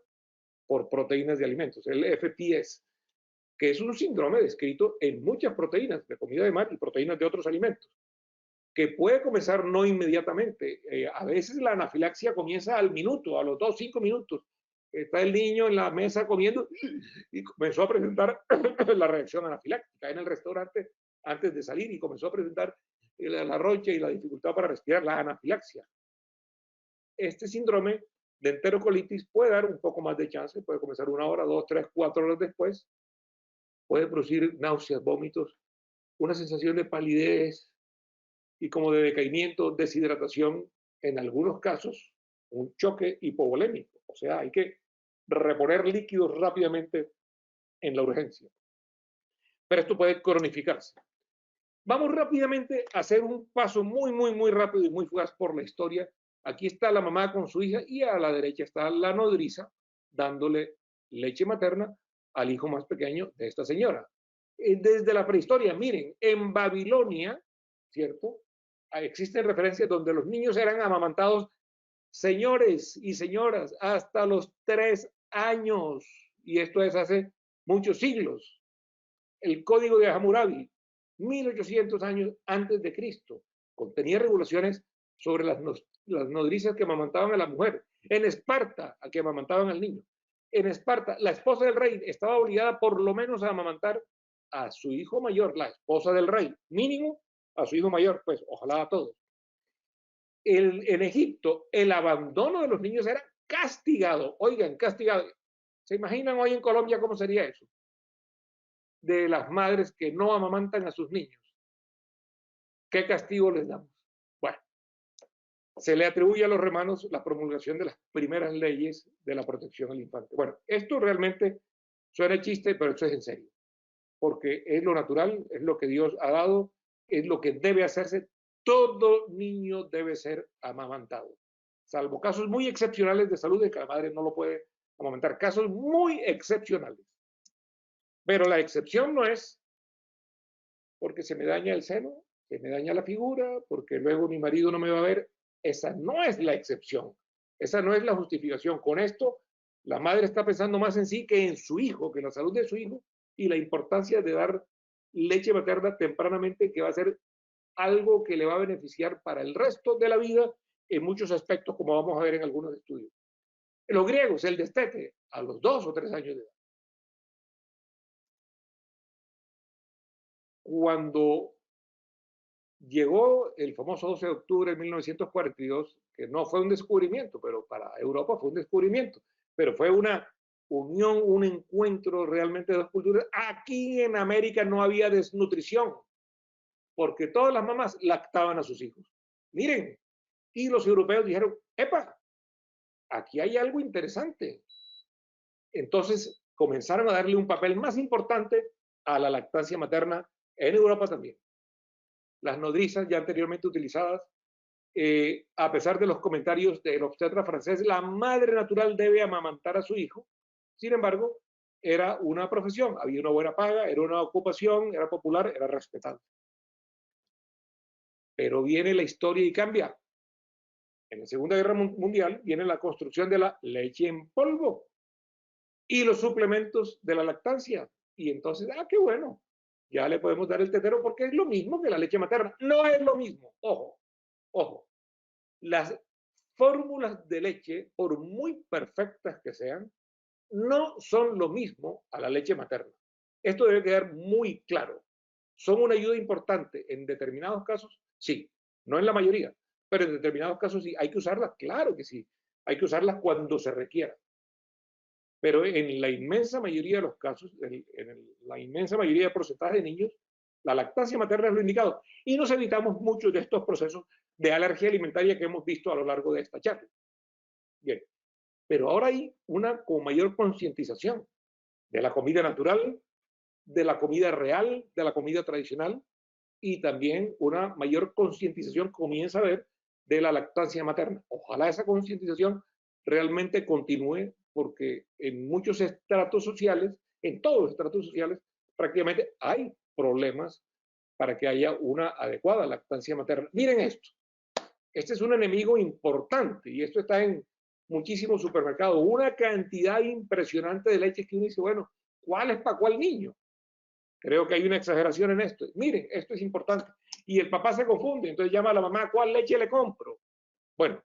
por proteínas de alimentos, el FPS, que es un síndrome descrito en muchas proteínas de comida de mar y proteínas de otros alimentos, que puede comenzar no inmediatamente. A veces la anafilaxia comienza al minuto, a los 2, 5 minutos. Está el niño en la mesa comiendo y comenzó a presentar la reacción anafiláctica en el restaurante antes de salir y comenzó a presentar la roncha y la dificultad para respirar, la anafilaxia. Este síndrome de enterocolitis puede dar un poco más de chance, puede comenzar 1 hora, 2, 3, 4 horas después, puede producir náuseas, vómitos, una sensación de palidez, y como de decaimiento, deshidratación, en algunos casos, un choque hipovolémico. O sea, hay que reponer líquidos rápidamente en la urgencia. Pero esto puede cronificarse. Vamos rápidamente a hacer un paso muy rápido y muy fugaz por la historia. Aquí está la mamá con su hija y a la derecha está la nodriza dándole leche materna al hijo más pequeño de esta señora. Desde la prehistoria, miren, en Babilonia, ¿cierto? Existen referencias donde los niños eran amamantados, señores y señoras, hasta los 3 años. Y esto es hace muchos siglos. El Código de Hammurabi, 1800 años antes de Cristo, contenía regulaciones sobre las nodrizas que amamantaban a la mujer. En Esparta, a que amamantaban al niño. En Esparta, la esposa del rey estaba obligada por lo menos a amamantar a su hijo mayor, la esposa del rey, mínimo a su hijo mayor, pues ojalá a todos. En Egipto, el abandono de los niños era castigado, oigan, castigado. ¿Se imaginan hoy en Colombia cómo sería eso? De las madres que no amamantan a sus niños. ¿Qué castigo les damos? Bueno, se le atribuye a los romanos la promulgación de las primeras leyes de la protección al infante. Bueno, esto realmente suena chiste, pero esto es en serio, porque es lo natural, es lo que Dios ha dado, es lo que debe hacerse. Todo niño debe ser amamantado, salvo casos muy excepcionales de salud de que la madre no lo puede amamantar, casos muy excepcionales. Pero la excepción no es porque se me daña el seno, se me daña la figura, porque luego mi marido no me va a ver. Esa no es la excepción, esa no es la justificación. Con esto, la madre está pensando más en sí que en su hijo, que en la salud de su hijo y la importancia de dar leche materna tempranamente, que va a ser algo que le va a beneficiar para el resto de la vida en muchos aspectos, como vamos a ver en algunos estudios. En los griegos, el destete a los 2 o 3 años de edad. Cuando llegó el famoso 12 de octubre de 1942, que no fue un descubrimiento, pero para Europa fue un descubrimiento, pero fue una unión, un encuentro realmente de dos culturas. Aquí en América no había desnutrición, porque todas las mamás lactaban a sus hijos. Miren, y los europeos dijeron, epa, aquí hay algo interesante. Entonces comenzaron a darle un papel más importante a la lactancia materna en Europa también. Las nodrizas ya anteriormente utilizadas, a pesar de los comentarios del obstetra francés, la madre natural debe amamantar a su hijo. Sin embargo, era una profesión, había una buena paga, era una ocupación, era popular, era respetable. Pero viene la historia y cambia. En la Segunda Guerra Mundial viene la construcción de la leche en polvo y los suplementos de la lactancia. Y entonces, qué bueno, ya le podemos dar el tetero porque es lo mismo que la leche materna. No es lo mismo, ojo, ojo. Las fórmulas de leche, por muy perfectas que sean, no son lo mismo a la leche materna. Esto debe quedar muy claro. ¿Son una ayuda importante en determinados casos? Sí, no en la mayoría, pero en determinados casos sí. ¿Hay que usarlas? Claro que sí. Hay que usarlas cuando se requiera. Pero en la inmensa mayoría de los casos, en la inmensa mayoría de porcentaje de niños, la lactancia materna es lo indicado. Y nos evitamos muchos de estos procesos de alergia alimentaria que hemos visto a lo largo de esta charla. Bien, pero ahora hay una con mayor concientización de la comida natural, de la comida real, de la comida tradicional, y también una mayor concientización comienza a ver de la lactancia materna. Ojalá esa concientización realmente continúe, porque en muchos estratos sociales, en todos los estratos sociales, prácticamente hay problemas para que haya una adecuada lactancia materna. Miren esto, este es un enemigo importante y esto está en muchísimos supermercados, una cantidad impresionante de leche que uno dice, bueno, ¿cuál es para cuál niño? Creo que hay una exageración en esto. Miren, esto es importante. Y el papá se confunde, entonces llama a la mamá, ¿cuál leche le compro? Bueno,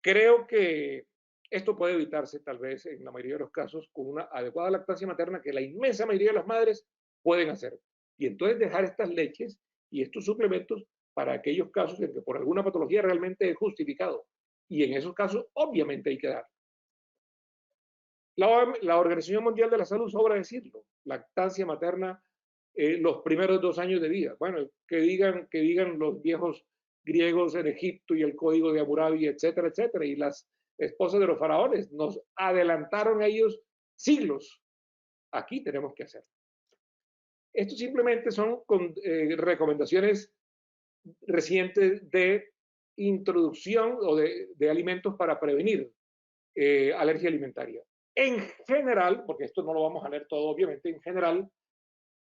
creo que esto puede evitarse tal vez en la mayoría de los casos con una adecuada lactancia materna que la inmensa mayoría de las madres pueden hacer. Y entonces dejar estas leches y estos suplementos para aquellos casos en que por alguna patología realmente es justificado. Y en esos casos obviamente hay que dar. La Organización Mundial de la Salud, sobra decirlo, lactancia materna los primeros 2 años de vida. Bueno, que digan los viejos griegos en Egipto y el código de Hammurabi, etcétera, etcétera, y las esposas de los faraones. Nos adelantaron ellos siglos. Aquí tenemos que hacer. Esto simplemente son recomendaciones recientes de introducción o de alimentos para prevenir alergia alimentaria. En general, porque esto no lo vamos a leer todo, obviamente, en general,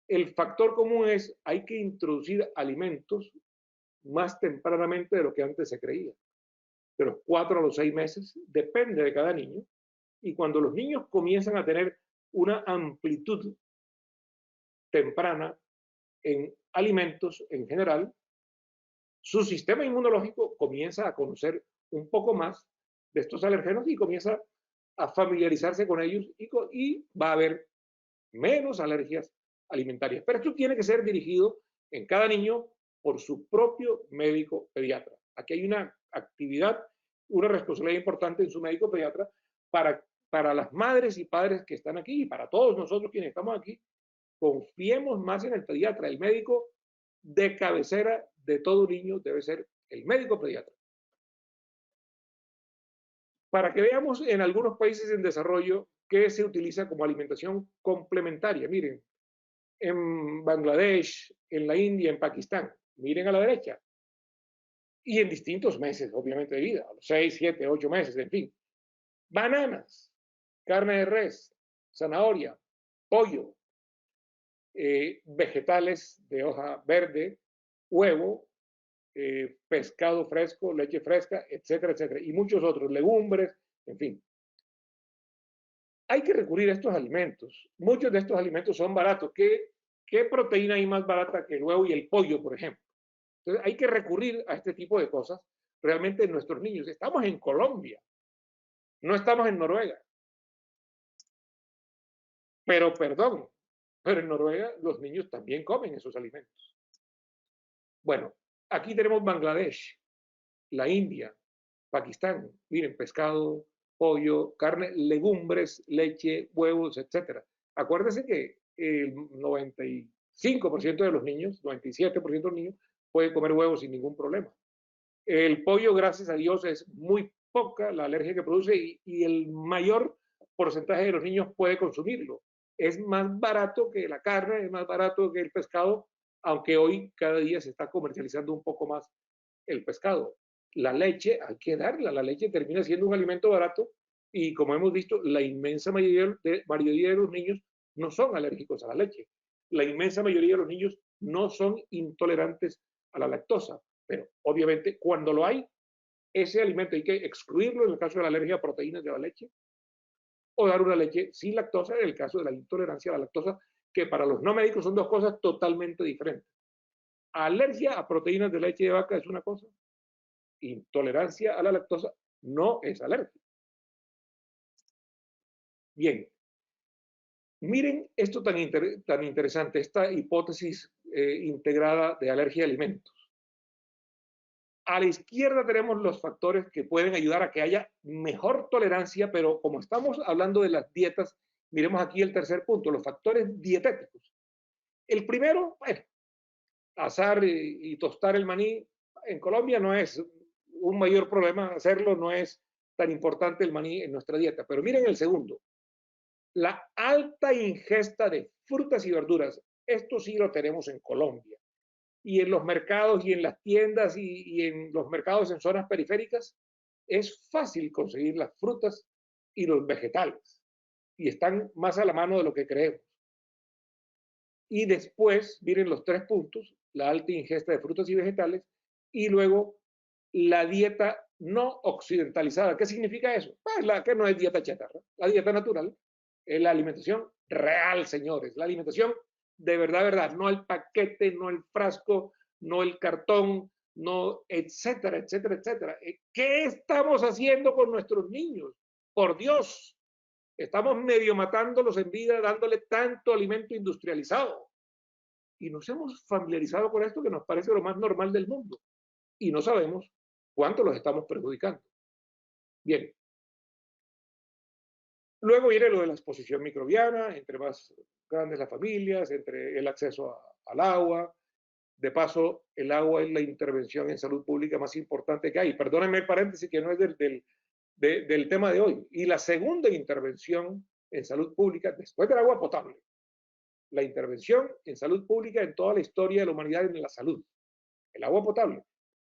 el factor común es hay que introducir alimentos más tempranamente de lo que antes se creía. De los 4 a los 6 meses, depende de cada niño. Y cuando los niños comienzan a tener una amplitud temprana en alimentos en general, su sistema inmunológico comienza a conocer un poco más de estos alergenos y comienza a familiarizarse con ellos y va a haber menos alergias alimentarias. Pero esto tiene que ser dirigido en cada niño por su propio médico pediatra. Aquí hay una actividad, una responsabilidad importante en su médico pediatra para las madres y padres que están aquí y para todos nosotros quienes estamos aquí. Confiemos más en el pediatra. El médico de cabecera de todo niño debe ser el médico pediatra. Para que veamos en algunos países en desarrollo qué se utiliza como alimentación complementaria. Miren, en Bangladesh, en la India, en Pakistán, miren a la derecha. Y en distintos meses, obviamente, de vida, a los 6, 7, 8 meses, en fin. Bananas, carne de res, zanahoria, pollo, vegetales de hoja verde, huevo, pescado fresco, leche fresca, etcétera, etcétera, y muchos otros, legumbres, en fin. Hay que recurrir a estos alimentos. Muchos de estos alimentos son baratos. ¿Qué proteína hay más barata que el huevo y el pollo, por ejemplo? Entonces, hay que recurrir a este tipo de cosas realmente en nuestros niños. Estamos en Colombia, no estamos en Noruega. Pero, perdón, pero en Noruega los niños también comen esos alimentos. Bueno, aquí tenemos Bangladesh, la India, Pakistán. Miren, pescado, pollo, carne, legumbres, leche, huevos, etcétera. Acuérdense que el 95% de los niños, 97% de los niños, pueden comer huevos sin ningún problema. El pollo, gracias a Dios, es muy poca la alergia que produce y el mayor porcentaje de los niños puede consumirlo. Es más barato que la carne, es más barato que el pescado, aunque hoy cada día se está comercializando un poco más el pescado. La leche, hay que darla, la leche termina siendo un alimento barato y como hemos visto, la inmensa mayoría de los niños no son alérgicos a la leche. La inmensa mayoría de los niños no son intolerantes a la lactosa, pero obviamente cuando lo hay, ese alimento hay que excluirlo en el caso de la alergia a proteínas de la leche o dar una leche sin lactosa en el caso de la intolerancia a la lactosa, que para los no médicos son dos cosas totalmente diferentes. Alergia a proteínas de leche de vaca es una cosa, intolerancia a la lactosa no es alergia. Bien, miren esto tan interesante, esta hipótesis integrada de alergia a alimentos. A la izquierda tenemos los factores que pueden ayudar a que haya mejor tolerancia, pero como estamos hablando de las dietas, miremos aquí el tercer punto, los factores dietéticos. El primero, bueno, asar y tostar el maní en Colombia no es un mayor problema hacerlo, no es tan importante el maní en nuestra dieta. Pero miren el segundo, la alta ingesta de frutas y verduras. Esto sí lo tenemos en Colombia. Y en los mercados y en las tiendas y en los mercados en zonas periféricas es fácil conseguir las frutas y los vegetales. Y están más a la mano de lo que creemos. Y después, miren los 3 puntos, la alta ingesta de frutas y vegetales, y luego la dieta no occidentalizada. ¿Qué significa eso? Pues la que no es dieta chatarra, la dieta natural, es la alimentación real, señores, la alimentación de verdad, verdad, no el paquete, no el frasco, no el cartón, no, etcétera, etcétera, etcétera. ¿Qué estamos haciendo con nuestros niños? Por Dios, estamos medio matándolos en vida, dándole tanto alimento industrializado. Y nos hemos familiarizado con esto que nos parece lo más normal del mundo. Y no sabemos cuánto los estamos perjudicando. Bien. Luego viene lo de la exposición microbiana, entre más grandes las familias, entre el acceso al agua. De paso, el agua es la intervención en salud pública más importante que hay. Perdónenme el paréntesis que no es del tema de hoy. Y la segunda intervención en salud pública, después del agua potable, la intervención en salud pública en toda la historia de la humanidad en la salud, el agua potable.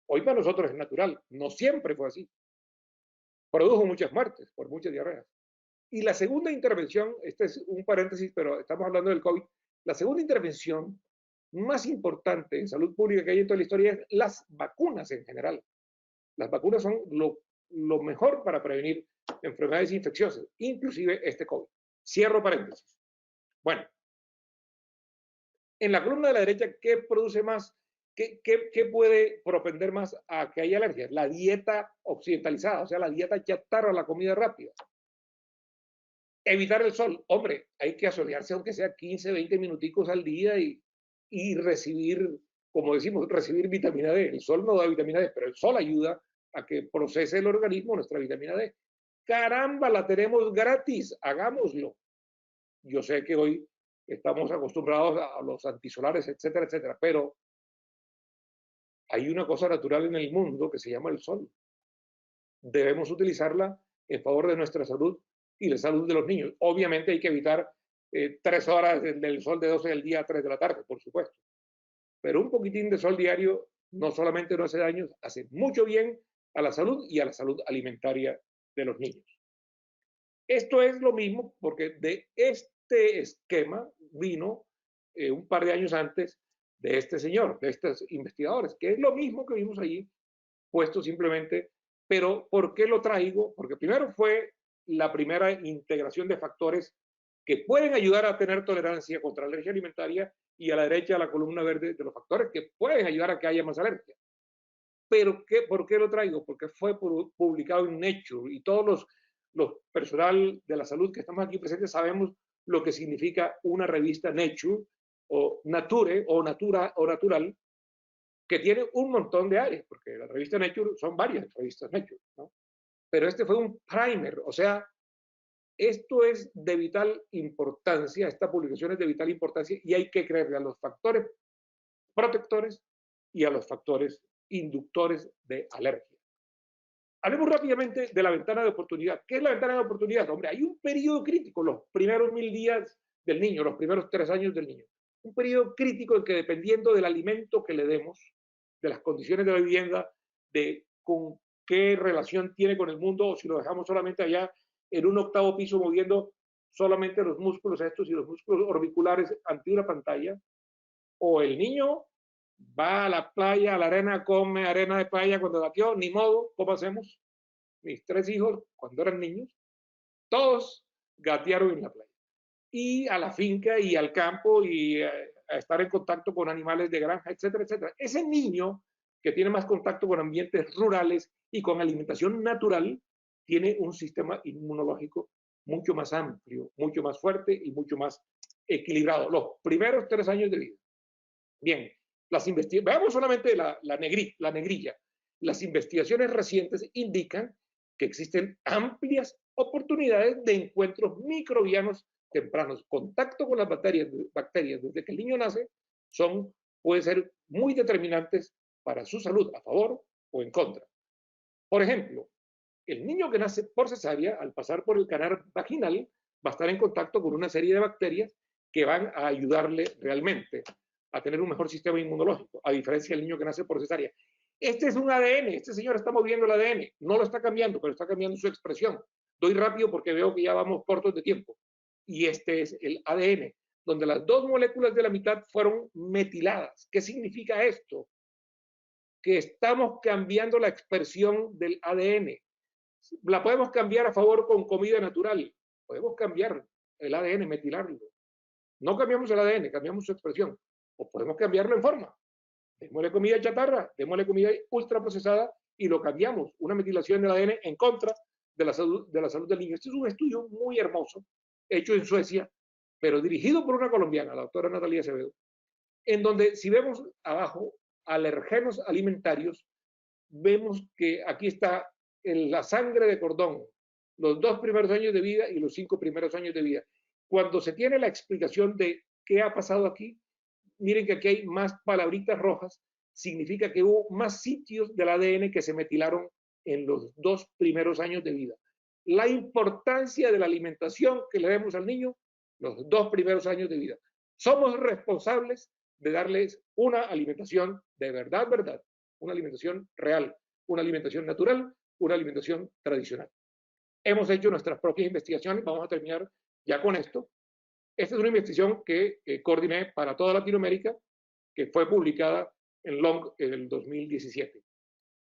Hoy para nosotros es natural, no siempre fue así. Produjo muchas muertes por muchas diarreas. Y la segunda intervención, este es un paréntesis, pero estamos hablando del COVID, la segunda intervención más importante en salud pública que hay en toda la historia es las vacunas en general. Las vacunas son lo mejor para prevenir enfermedades infecciosas, inclusive este COVID. Cierro paréntesis. Bueno, en la columna de la derecha, ¿qué produce más? ¿Qué puede propender más a que haya alergias? La dieta occidentalizada, o sea, la dieta chatarra, la comida rápida. Evitar el sol. Hombre, hay que asolearse aunque sea 15, 20 minuticos al día y recibir, como decimos, recibir vitamina D. El sol no da vitamina D, pero el sol ayuda a que procese el organismo nuestra vitamina D. Caramba, la tenemos gratis, hagámoslo. Yo sé que hoy estamos acostumbrados a los antisolares, etcétera, etcétera, pero hay una cosa natural en el mundo que se llama el sol. Debemos utilizarla en favor de nuestra salud y la salud de los niños. Obviamente hay que evitar 3 horas del sol de 12 del día a 3 de la tarde, por supuesto. Pero un poquitín de sol diario no solamente no hace daño, hace mucho bien a la salud y a la salud alimentaria de los niños. Esto es lo mismo porque de este esquema vino un par de años antes de este señor, de estos investigadores, que es lo mismo que vimos allí, puesto simplemente, pero ¿por qué lo traigo? Porque primero fue la primera integración de factores que pueden ayudar a tener tolerancia contra la alergia alimentaria y a la derecha la columna verde de los factores que pueden ayudar a que haya más alergia. Pero ¿por qué lo traigo? Porque fue publicado en Nature y todos los personal de la salud que estamos aquí presentes sabemos lo que significa una revista Nature o Nature o Natura o Natural, que tiene un montón de áreas, porque la revista Nature son varias revistas Nature, ¿no? Pero este fue un primer, o sea, esto es de vital importancia, esta publicación es de vital importancia y hay que creerle a los factores protectores y a los factores inductores de alergia. Hablemos rápidamente de la ventana de oportunidad. ¿Qué es la ventana de oportunidad? Hombre, hay un periodo crítico, los primeros 1000 días del niño, los primeros 3 años del niño. Un periodo crítico en que dependiendo del alimento que le demos, de las condiciones de la vivienda, de con qué relación tiene con el mundo, o si lo dejamos solamente allá en un 8º piso moviendo solamente los músculos estos y los músculos orbiculares ante una pantalla, o el niño va a la playa, a la arena, come arena de playa cuando nació, ni modo, ¿cómo hacemos? Mis 3 hijos, cuando eran niños, todos gatearon en la playa. Y a la finca y al campo y a estar en contacto con animales de granja, etcétera, etcétera. Ese niño que tiene más contacto con ambientes rurales y con alimentación natural, tiene un sistema inmunológico mucho más amplio, mucho más fuerte y mucho más equilibrado. Los primeros 3 años de vida. Bien, veamos solamente la negrilla. Las investigaciones recientes indican que existen amplias oportunidades de encuentros microbianos tempranos. Contacto con las bacterias desde que el niño nace pueden ser muy determinantes para su salud, a favor o en contra. Por ejemplo, el niño que nace por cesárea, al pasar por el canal vaginal, va a estar en contacto con una serie de bacterias que van a ayudarle realmente a tener un mejor sistema inmunológico, a diferencia del niño que nace por cesárea. Este es un ADN, este señor está moviendo el ADN, no lo está cambiando, pero está cambiando su expresión. Doy rápido porque veo que ya vamos cortos de tiempo. Y este es el ADN, donde las 2 moléculas de la mitad fueron metiladas. ¿Qué significa esto? Que estamos cambiando la expresión del ADN. La podemos cambiar a favor con comida natural. Podemos cambiar el ADN, metilarlo. No cambiamos el ADN, cambiamos su expresión. O podemos cambiarlo en forma. Démosle comida chatarra, démosle comida ultraprocesada y lo cambiamos. Una metilación del ADN en contra de la salud del niño. Este es un estudio muy hermoso, hecho en Suecia, pero dirigido por una colombiana, la doctora Natalia Acevedo, en donde si vemos abajo alergenos alimentarios, vemos que aquí está en la sangre de cordón, los 2 primeros años de vida y los 5 primeros años de vida. cuando se tiene la explicación de qué ha pasado aquí, miren que aquí hay más palabritas rojas, significa que hubo más sitios del ADN que se metilaron en los 2 primeros años de vida. La importancia de la alimentación que le demos al niño los 2 primeros años de vida. Somos responsables de darles una alimentación de verdad, una alimentación real, una alimentación natural, una alimentación tradicional. Hemos hecho nuestras propias investigaciones, vamos a terminar ya con esto. Esta es una investigación que coordiné para toda Latinoamérica, que fue publicada en Long en el 2017,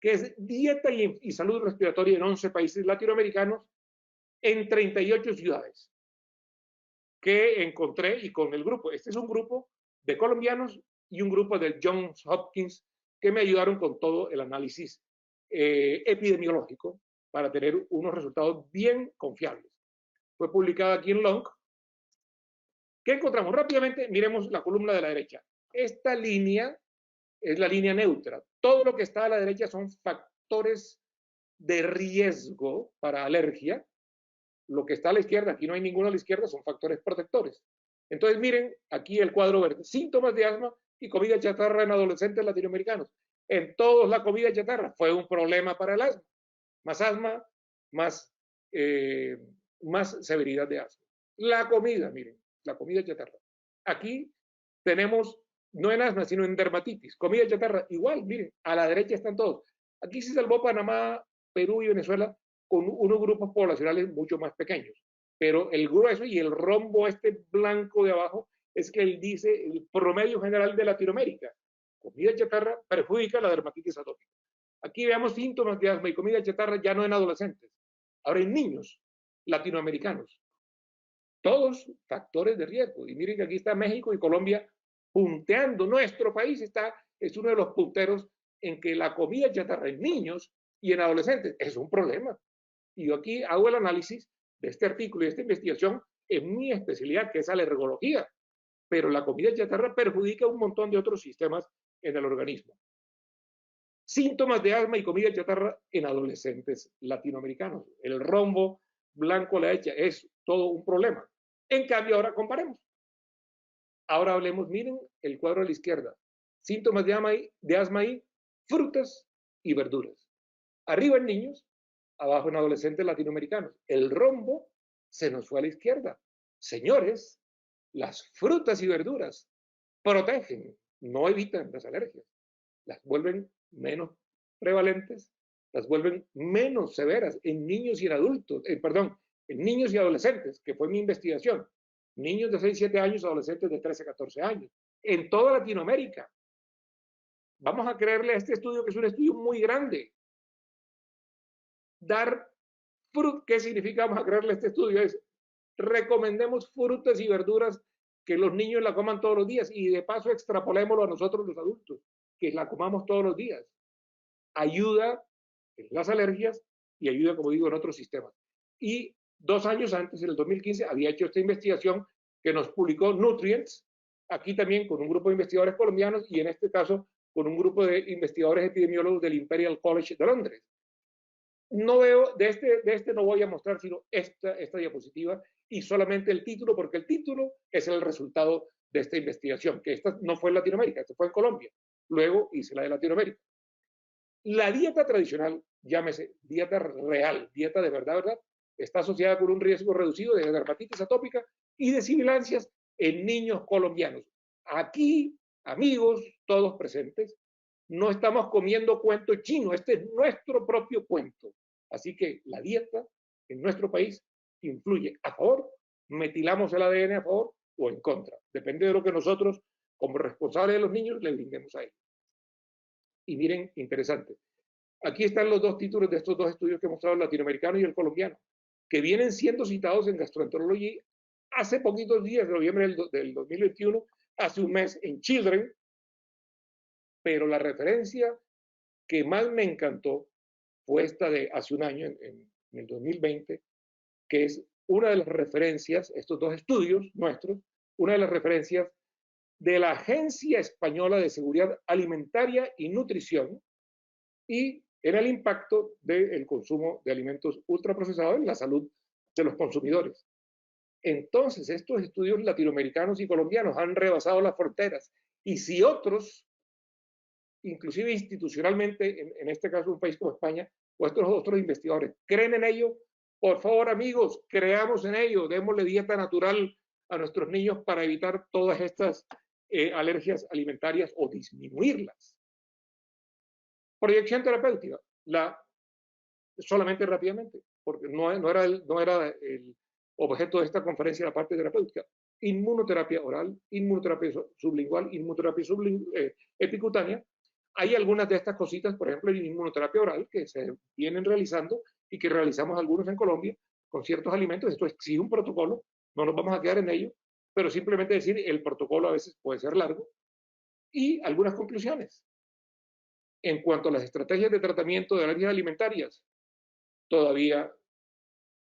que es dieta y salud respiratoria en 11 países latinoamericanos en 38 ciudades, que encontré y con el grupo. Este es un grupo de colombianos y un grupo de Johns Hopkins que me ayudaron con todo el análisis epidemiológico para tener unos resultados bien confiables. Fue publicada aquí en Long. ¿Qué encontramos? Rápidamente, miremos la columna de la derecha. Esta línea es la línea neutra. Todo lo que está a la derecha son factores de riesgo para alergia. Lo que está a la izquierda, aquí no hay ninguno a la izquierda, son factores protectores. Entonces, miren aquí el cuadro verde. Síntomas de asma y comida chatarra en adolescentes latinoamericanos. En todos la comida chatarra fue un problema para el asma. Más asma, más severidad de asma. La comida, miren, la comida chatarra. Aquí tenemos, no en asma, sino en dermatitis. Comida chatarra, igual, miren, a la derecha están todos. Aquí se salvó Panamá, Perú y Venezuela con unos grupos poblacionales mucho más pequeños. Pero el grueso y el rombo este blanco de abajo es que él dice el promedio general de Latinoamérica. Comida chatarra perjudica la dermatitis atópica. Aquí veamos síntomas de asma y comida chatarra ya no en adolescentes, ahora en niños latinoamericanos. Todos factores de riesgo. Y miren que aquí está México y Colombia punteando. Nuestro país es uno de los punteros en que la comida chatarra en niños y en adolescentes es un problema. Y yo aquí hago el análisis de este artículo y de esta investigación en mi especialidad, que es alergología. Pero la comida chatarra perjudica un montón de otros sistemas en el organismo. Síntomas de asma y comida chatarra en adolescentes latinoamericanos. El rombo blanco a la derecha es todo un problema. En cambio, ahora comparemos. Ahora hablemos, miren el cuadro a la izquierda. Síntomas de asma y frutas y verduras. Arriba en niños, abajo en adolescentes latinoamericanos. El rombo se nos fue a la izquierda. Señores, las frutas y verduras protegen, no evitan las alergias. Las vuelven menos prevalentes, las vuelven menos severas en niños y en adultos, en niños y adolescentes, que fue mi investigación. Niños de 6, 7 años, adolescentes de 13, 14 años, en toda Latinoamérica. Vamos a creerle a este estudio, que es un estudio muy grande. ¿Qué significa vamos a creerle a este estudio? Es, recomendemos frutas y verduras que los niños la coman todos los días y de paso extrapolémoslo a nosotros los adultos, que la comamos todos los días. Ayuda en las alergias y ayuda, como digo, en otros sistemas. Y 2 años antes, en el 2015, había hecho esta investigación que nos publicó Nutrients, aquí también con un grupo de investigadores colombianos y en este caso con un grupo de investigadores epidemiólogos del Imperial College de Londres. No veo, de este no voy a mostrar sino esta diapositiva y solamente el título, porque el título es el resultado de esta investigación, que esta no fue en Latinoamérica, esta fue en Colombia. Luego hice la de Latinoamérica. La dieta tradicional, llámese dieta real, dieta de verdad, está asociada con un riesgo reducido de dermatitis atópica y de sibilancias en niños colombianos. Aquí, amigos, todos presentes, no estamos comiendo cuento chino, este es nuestro propio cuento. Así que la dieta en nuestro país influye a favor, metilamos el ADN a favor o en contra. Depende de lo que nosotros, como responsables de los niños, le brindemos a ellos. Y miren, interesante. Aquí están los 2 títulos de estos 2 estudios que he mostrado, el latinoamericano y el colombiano, que vienen siendo citados en gastroenterología hace poquitos días, de noviembre del 2021, hace un mes en Children, pero la referencia que más me encantó fue esta de hace un año, en el 2020, que es una de las referencias, estos 2 estudios nuestros, una de las referencias de la Agencia Española de Seguridad Alimentaria y Nutrición y en el impacto del consumo de alimentos ultraprocesados en la salud de los consumidores. Entonces, estos estudios latinoamericanos y colombianos han rebasado las fronteras. Y si otros, inclusive institucionalmente, en este caso un país como España, o estos otros investigadores, creen en ello, por favor, amigos, creamos en ello, démosle dieta natural a nuestros niños para evitar todas estas alergias alimentarias o disminuirlas. Proyección terapéutica, solamente rápidamente, porque no era el objeto de esta conferencia la parte terapéutica. Inmunoterapia oral, inmunoterapia sublingual, inmunoterapia epicutánea. Hay algunas de estas cositas, por ejemplo, en inmunoterapia oral, que se vienen realizando y que realizamos algunos en Colombia con ciertos alimentos. Esto exige un protocolo, no nos vamos a quedar en ello, pero simplemente decir, el protocolo a veces puede ser largo. Y algunas conclusiones. En cuanto a las estrategias de tratamiento de alergias alimentarias, todavía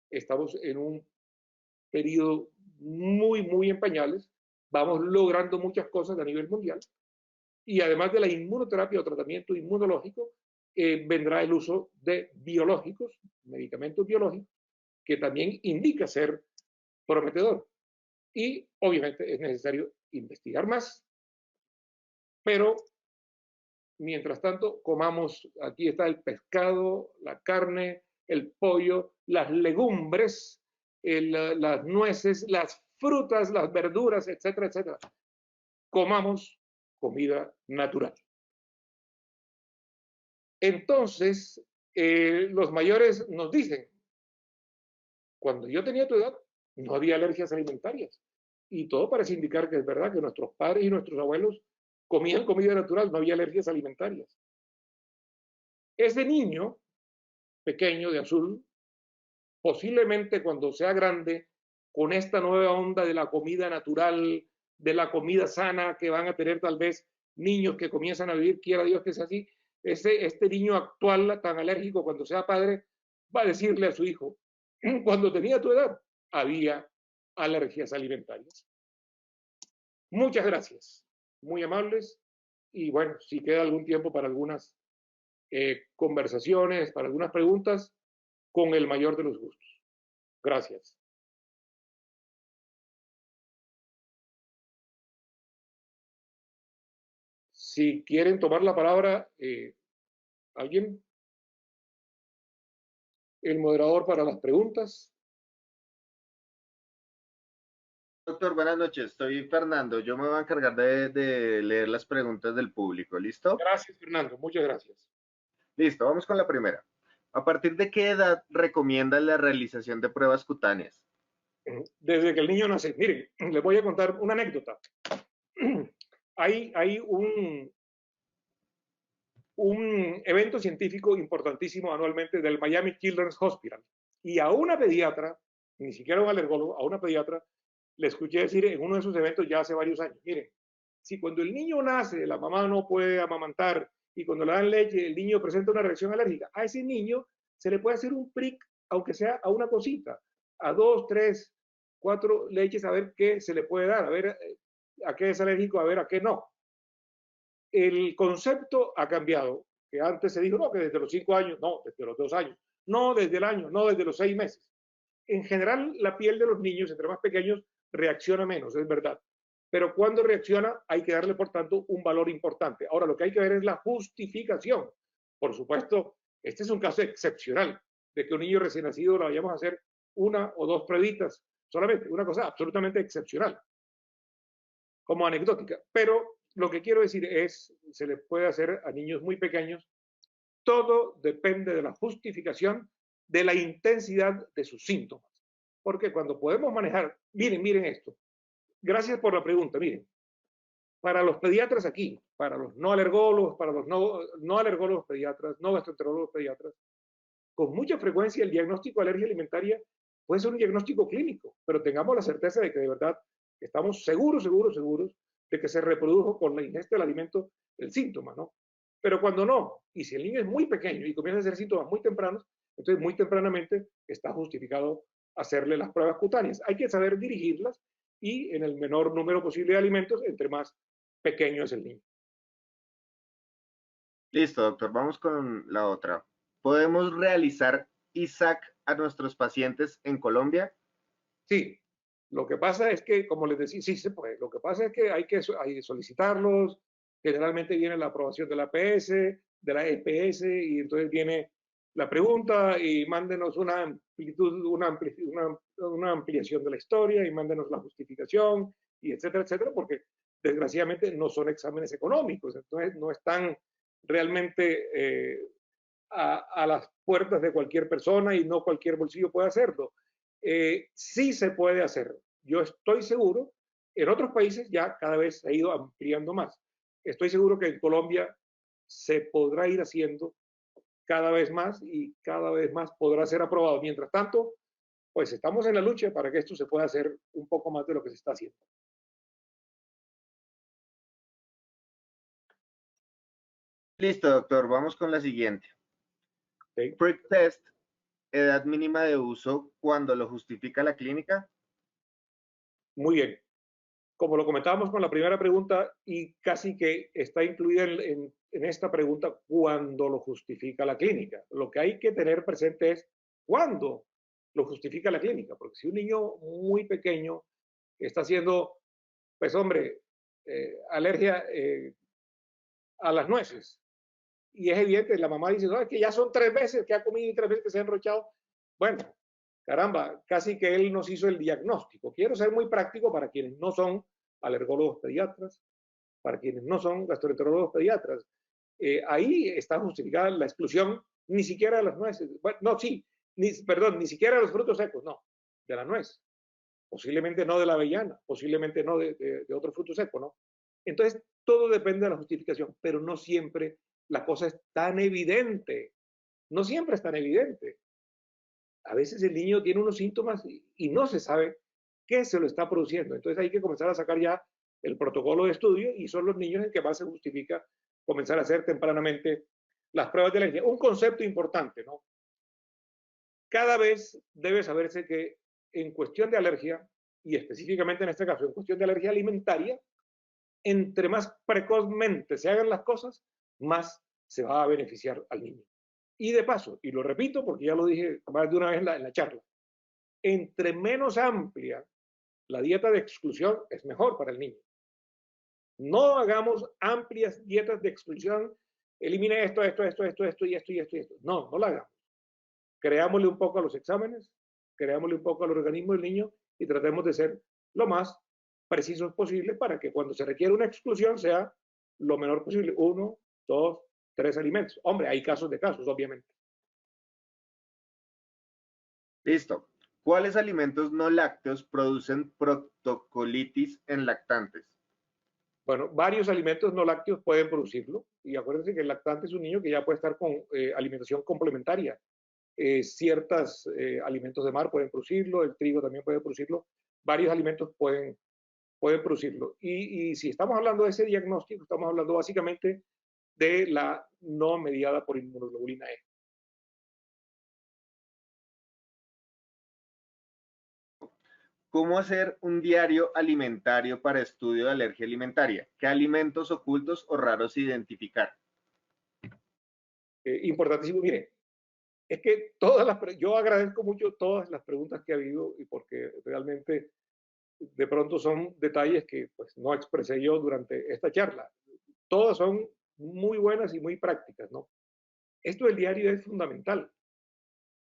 estamos en un periodo muy en pañales, vamos logrando muchas cosas a nivel mundial, y además de la inmunoterapia o tratamiento inmunológico, vendrá el uso de biológicos, medicamentos biológicos, que también indica ser prometedor. Y obviamente es necesario investigar más, pero mientras tanto comamos, aquí está el pescado, la carne, el pollo, las legumbres, las nueces, las frutas, las verduras, etcétera, etcétera. Comamos comida natural. Entonces, los mayores nos dicen, cuando yo tenía tu edad, no había alergias alimentarias. Y todo parece indicar que es verdad que nuestros padres y nuestros abuelos comían comida natural, no había alergias alimentarias. Ese niño pequeño de azul, posiblemente cuando sea grande, con esta nueva onda de la comida natural, de la comida sana que van a tener tal vez niños que comienzan a vivir, quiera Dios que sea así, este niño actual tan alérgico cuando sea padre va a decirle a su hijo, cuando tenía tu edad había alergias alimentarias. Muchas gracias, muy amables, y bueno, si queda algún tiempo para algunas conversaciones, para algunas preguntas, con el mayor de los gustos. Gracias. Si quieren tomar la palabra, alguien, el moderador para las preguntas. Doctor, buenas noches. Soy Fernando. Yo me voy a encargar de leer las preguntas del público. ¿Listo? Gracias, Fernando. Muchas gracias. Listo, vamos con la primera. ¿A partir de qué edad recomienda la realización de pruebas cutáneas? Desde que el niño nace. Miren, les voy a contar una anécdota. Hay un evento científico importantísimo anualmente del Miami Children's Hospital. Y a una pediatra, ni siquiera un alergólogo, a una pediatra, le escuché decir en uno de esos eventos ya hace varios años, miren, si cuando el niño nace, la mamá no puede amamantar y cuando le dan leche, el niño presenta una reacción alérgica, a ese niño se le puede hacer un prick, aunque sea a una cosita, a 2, 3, 4 leches, a ver qué se le puede dar, a ver a qué es alérgico, a ver a qué no. El concepto ha cambiado, que antes se dijo, no, que desde los 5 años, no, desde los 2 años, no desde el año, no desde los 6 meses. En general, la piel de los niños, entre más pequeños, reacciona menos, es verdad. Pero cuando reacciona, hay que darle, por tanto, un valor importante. Ahora, lo que hay que ver es la justificación. Por supuesto, este es un caso excepcional de que un niño recién nacido lo vayamos a hacer una o dos pruebitas, solamente, una cosa absolutamente excepcional, como anecdótica. Pero lo que quiero decir es, se le puede hacer a niños muy pequeños, todo depende de la justificación de la intensidad de sus síntomas. Porque cuando podemos manejar, miren esto, gracias por la pregunta, miren, para los pediatras aquí, para los no alergólogos, para los no alergólogos pediatras, no gastroenterólogos pediatras, con mucha frecuencia el diagnóstico de alergia alimentaria puede ser un diagnóstico clínico, pero tengamos la certeza de que de verdad estamos seguros de que se reprodujo con la ingesta del alimento el síntoma, ¿no? Pero cuando no, y si el niño es muy pequeño y comienza a hacer síntomas muy tempranos, entonces muy tempranamente está justificado hacerle las pruebas cutáneas. Hay que saber dirigirlas y en el menor número posible de alimentos, entre más pequeño es el niño. Listo, doctor. Vamos con la otra. ¿Podemos realizar ISAC a nuestros pacientes en Colombia? Sí, Lo que pasa es que, como les decía, sí se puede. Lo que pasa es que hay que solicitarlos. Generalmente viene la aprobación de la APS, de la EPS, y entonces viene la pregunta y mándenos una amplitud, una ampliación de la historia y mándenos la justificación y etcétera, etcétera, porque desgraciadamente no son exámenes económicos, entonces no están realmente a las puertas de cualquier persona y no cualquier bolsillo puede hacerlo. Sí se puede hacer. Yo estoy seguro, en otros países ya cada vez se ha ido ampliando más. Estoy seguro que en Colombia se podrá ir haciendo cada vez más y cada vez más podrá ser aprobado. Mientras tanto, pues estamos en la lucha para que esto se pueda hacer un poco más de lo que se está haciendo. Listo, doctor. Vamos con la siguiente. ¿Sí? Prick test, edad mínima de uso cuando lo justifica la clínica. Muy bien. Como lo comentábamos con la primera pregunta y casi que está incluida en esta pregunta cuando lo justifica la clínica. Lo que hay que tener presente es cuándo lo justifica la clínica, porque si un niño muy pequeño está haciendo, pues hombre, alergia a las nueces, y es evidente, la mamá dice, no, es que ya son 3 veces que ha comido y 3 veces que se ha enrochado. Bueno, caramba, casi que él nos hizo el diagnóstico. Quiero ser muy práctico para quienes no son alergólogos pediatras, para quienes no son gastroenterólogos pediatras. Ahí está justificada la exclusión, ni siquiera de las nueces. Bueno, no, sí, perdón, ni siquiera de los frutos secos, no, de la nuez. Posiblemente no de la avellana, posiblemente no de otro fruto seco, ¿no? Entonces, todo depende de la justificación, pero no siempre la cosa es tan evidente. No siempre es tan evidente. A veces el niño tiene unos síntomas y no se sabe qué se lo está produciendo. Entonces hay que comenzar a sacar ya el protocolo de estudio y son los niños en que más se justifica comenzar a hacer tempranamente las pruebas de alergia. Un concepto importante, ¿no? Cada vez debe saberse que en cuestión de alergia, y específicamente en este caso en cuestión de alergia alimentaria, entre más precozmente se hagan las cosas, más se va a beneficiar al niño. Y de paso, y lo repito porque ya lo dije más de una vez en la charla, entre menos amplia la dieta de exclusión es mejor para el niño. No hagamos amplias dietas de exclusión, elimine esto, esto, esto, esto, esto y esto y esto y esto. No, no la hagamos. Creámosle un poco a los exámenes, creámosle un poco al organismo del niño y tratemos de ser lo más precisos posible para que cuando se requiera una exclusión sea lo menor posible. 1, 2, 3 alimentos. Hombre, hay casos de casos, obviamente. Listo. ¿Cuáles alimentos no lácteos producen proctocolitis en lactantes? Bueno, varios alimentos no lácteos pueden producirlo y acuérdense que el lactante es un niño que ya puede estar con alimentación complementaria. Ciertos alimentos de mar pueden producirlo, el trigo también puede producirlo, varios alimentos pueden producirlo. Y si estamos hablando de ese diagnóstico, estamos hablando básicamente de la no mediada por inmunoglobulina E. ¿Cómo hacer un diario alimentario para estudio de alergia alimentaria? ¿Qué alimentos ocultos o raros identificar? Importantísimo, mire, es que yo agradezco mucho todas las preguntas que ha habido y porque realmente de pronto son detalles que pues no expresé yo durante esta charla. Todas son muy buenas y muy prácticas, ¿no? Esto del diario es fundamental.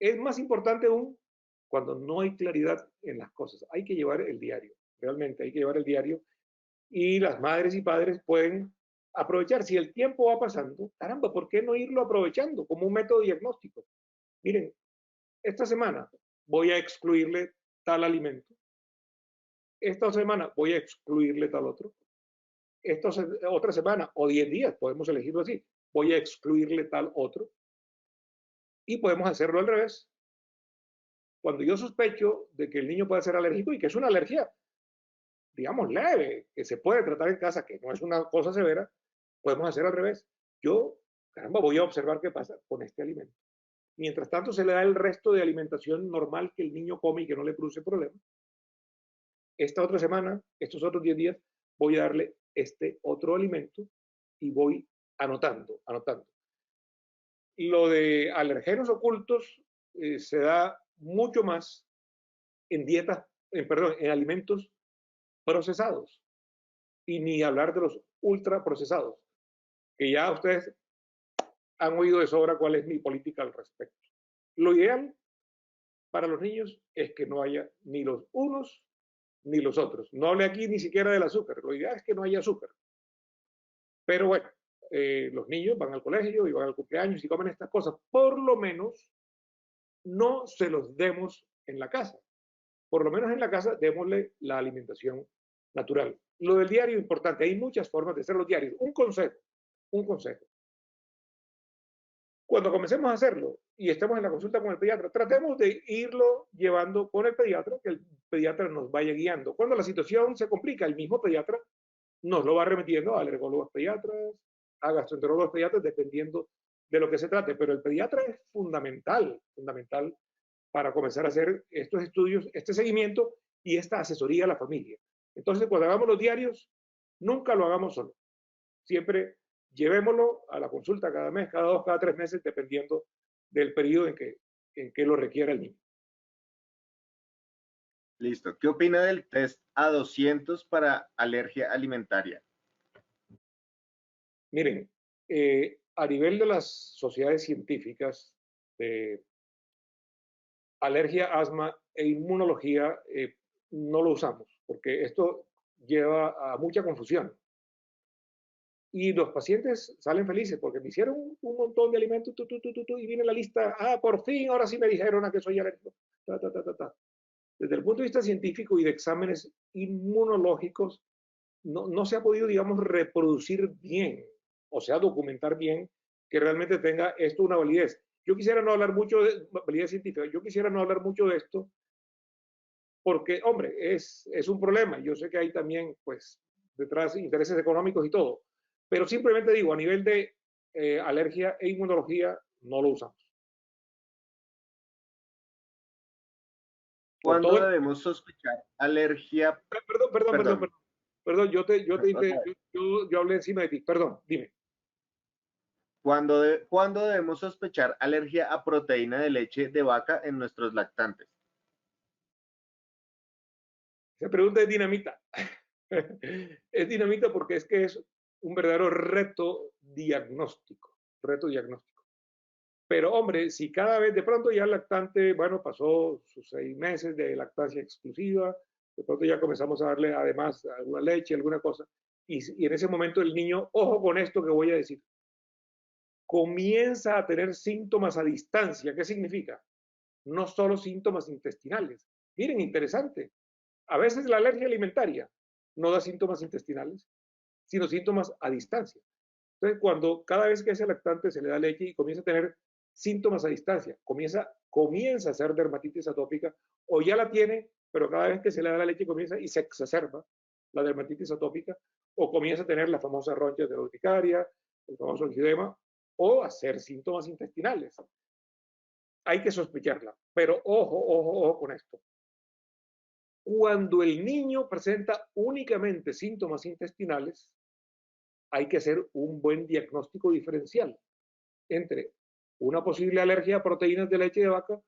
Es más importante aún cuando no hay claridad en las cosas. Hay que llevar el diario, realmente hay que llevar el diario y las madres y padres pueden aprovechar. Si el tiempo va pasando, caramba, ¿por qué no irlo aprovechando como un método diagnóstico? Miren, esta semana voy a excluirle tal alimento, esta semana voy a excluirle tal otro, esta otra semana o 10 días, podemos elegirlo así, voy a excluirle tal otro y podemos hacerlo al revés. Cuando yo sospecho de que el niño puede ser alérgico y que es una alergia, digamos, leve, que se puede tratar en casa, que no es una cosa severa, podemos hacer al revés. Yo, caramba, voy a observar qué pasa con este alimento. Mientras tanto, se le da el resto de alimentación normal que el niño come y que no le produce problema. Esta otra semana, estos otros 10 días, voy a darle este otro alimento y voy anotando, anotando. Lo de alergenos ocultos se da mucho más en dietas perdón, en alimentos procesados y ni hablar de los ultraprocesados, que ya ustedes han oído de sobra cuál es mi política al respecto. Lo ideal para los niños es que no haya ni los unos ni los otros. No hable aquí ni siquiera del azúcar. Lo ideal es que no haya azúcar. Pero bueno, los niños van al colegio y van al cumpleaños y comen estas cosas. Por lo menos no se los demos en la casa. Por lo menos en la casa démosle la alimentación natural. Lo del diario es importante. Hay muchas formas de hacer los diarios. Un consejo, un consejo. Cuando comencemos a hacerlo y estemos en la consulta con el pediatra, tratemos de irlo llevando con el pediatra, que el pediatra nos vaya guiando. Cuando la situación se complica, el mismo pediatra nos lo va remitiendo a alergólogos pediatras, a gastroenterólogos pediatras, dependiendo de lo que se trate. Pero el pediatra es fundamental, fundamental para comenzar a hacer estos estudios, este seguimiento y esta asesoría a la familia. Entonces, cuando hagamos los diarios, nunca lo hagamos solo. Siempre llevémoslo a la consulta cada mes, cada 2, cada 3 meses, dependiendo del periodo en que lo requiera el niño. Listo. ¿Qué opina del test A200 para alergia alimentaria? Miren, a nivel de las sociedades científicas de alergia, asma e inmunología, no lo usamos, porque esto lleva a mucha confusión. Y los pacientes salen felices porque me hicieron un montón de alimentos y viene la lista, por fin, ahora sí me dijeron a que soy alérgico. Desde el punto de vista científico y de exámenes inmunológicos, no se ha podido, digamos, reproducir bien, o sea, documentar bien que realmente tenga esto una validez. Yo quisiera no hablar mucho de validez científica, yo quisiera no hablar mucho de esto porque, hombre, es un problema. Yo sé que hay también, pues, detrás intereses económicos y todo, pero simplemente digo, a nivel de alergia e inmunología, no lo usamos. Por ¿Cuándo todo el... debemos sospechar alergia? Perdón, Perdón, yo hablé encima de ti, perdón, dime. ¿Cuándo debemos sospechar alergia a proteína de leche de vaca en nuestros lactantes? Esa pregunta es dinamita. Es dinamita porque es que es un verdadero reto diagnóstico, reto diagnóstico. Pero hombre, si cada vez de pronto ya el lactante, bueno, pasó sus 6 meses de lactancia exclusiva, de pronto ya comenzamos a darle además alguna leche, alguna cosa, y en ese momento el niño, ojo con esto que voy a decir, comienza a tener síntomas a distancia. ¿Qué significa? No solo síntomas intestinales. Miren, interesante. A veces la alergia alimentaria no da síntomas intestinales, sino síntomas a distancia. Entonces, cuando cada vez que ese lactante se le da leche y comienza a tener síntomas a distancia, comienza a hacer dermatitis atópica, o ya la tiene, pero cada vez que se le da la leche comienza y se exacerba la dermatitis atópica, o comienza a tener la famosa roncha de la urticaria, el famoso eczema, o hacer síntomas intestinales. Hay que sospecharla, pero ojo con esto. Cuando el niño presenta únicamente síntomas intestinales, hay que hacer un buen diagnóstico diferencial entre una posible alergia a proteínas de leche de vaca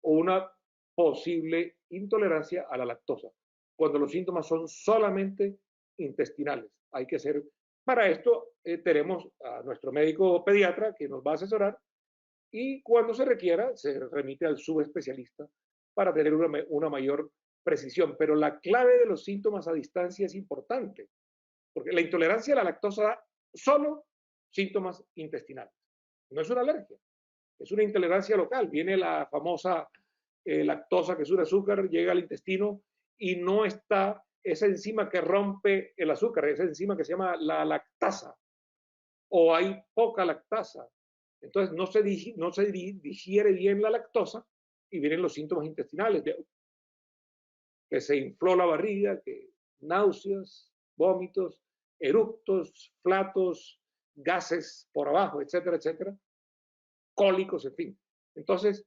o una posible intolerancia a la lactosa, cuando los síntomas son solamente intestinales. Hay que hacer, para esto tenemos a nuestro médico pediatra que nos va a asesorar y cuando se requiera se remite al subespecialista para tener una mayor precisión. Pero la clave de los síntomas a distancia es importante, porque la intolerancia a la lactosa da solo síntomas intestinales. No es una alergia, es una intolerancia local. Viene la famosa lactosa, que es un azúcar, llega al intestino y no está esa enzima que rompe el azúcar, esa enzima que se llama la lactasa, o hay poca lactasa. Entonces no se digiere bien la lactosa y vienen los síntomas intestinales, que se infló la barriga, que náuseas, vómitos, eructos, flatos, gases por abajo, etcétera, etcétera, cólicos, en fin. Entonces,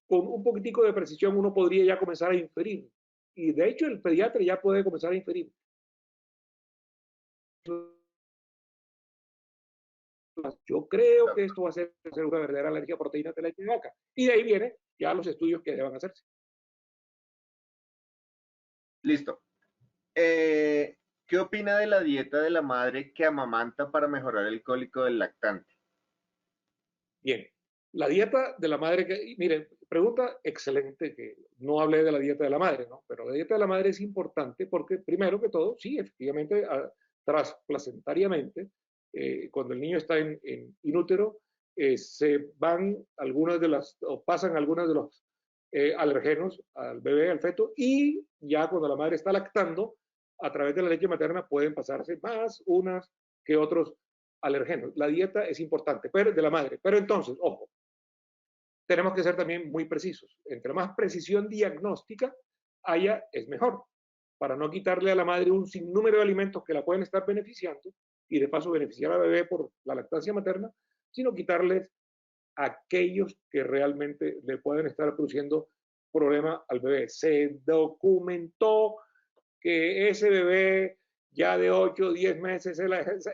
con un poquitico de precisión uno podría ya comenzar a inferir. Y de hecho el pediatra ya puede comenzar a inferir. Yo creo que esto va a ser una verdadera alergia a proteínas de leche de vaca. Y de ahí vienen ya los estudios que deban hacerse. Listo. ¿Qué opina de la dieta de la madre que amamanta para mejorar el cólico del lactante? Bien, la dieta de la madre, que, miren, pregunta excelente, que no hablé de la dieta de la madre, ¿no? Pero la dieta de la madre es importante porque, primero que todo, sí, efectivamente, trasplacentariamente, cuando el niño está en inútero, se van algunas de las, o pasan algunas de los alergenos al bebé, al feto, y ya cuando la madre está lactando, a través de la leche materna pueden pasarse más unas que otros alergenos. La dieta es importante, pero de la madre. Pero entonces, ojo, tenemos que ser también muy precisos. Entre más precisión diagnóstica haya, es mejor, para no quitarle a la madre un sinnúmero de alimentos que la pueden estar beneficiando y de paso beneficiar al bebé por la lactancia materna, sino quitarles aquellos que realmente le pueden estar produciendo problema al bebé. Se documentó que ese bebé ya de 8 o 10 meses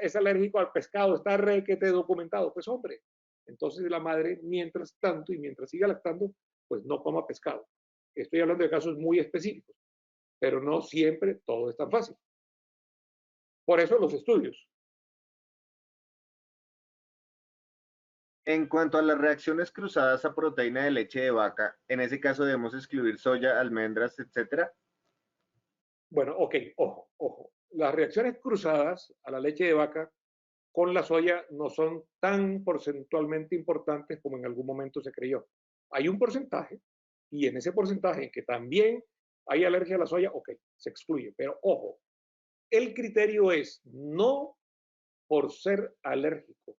es alérgico al pescado, está requete documentado. Pues hombre, entonces la madre, mientras tanto y mientras siga lactando, pues no coma pescado. Estoy hablando de casos muy específicos, pero no siempre todo es tan fácil. Por eso los estudios. En cuanto a las reacciones cruzadas a proteína de leche de vaca, en ese caso debemos excluir soya, almendras, etcétera. Bueno, ok, ojo, ojo. Las reacciones cruzadas a la leche de vaca con la soya no son tan porcentualmente importantes como en algún momento se creyó. Hay un porcentaje y en ese porcentaje en que también hay alergia a la soya, ok, se excluye. Pero ojo, el criterio es no por ser alérgico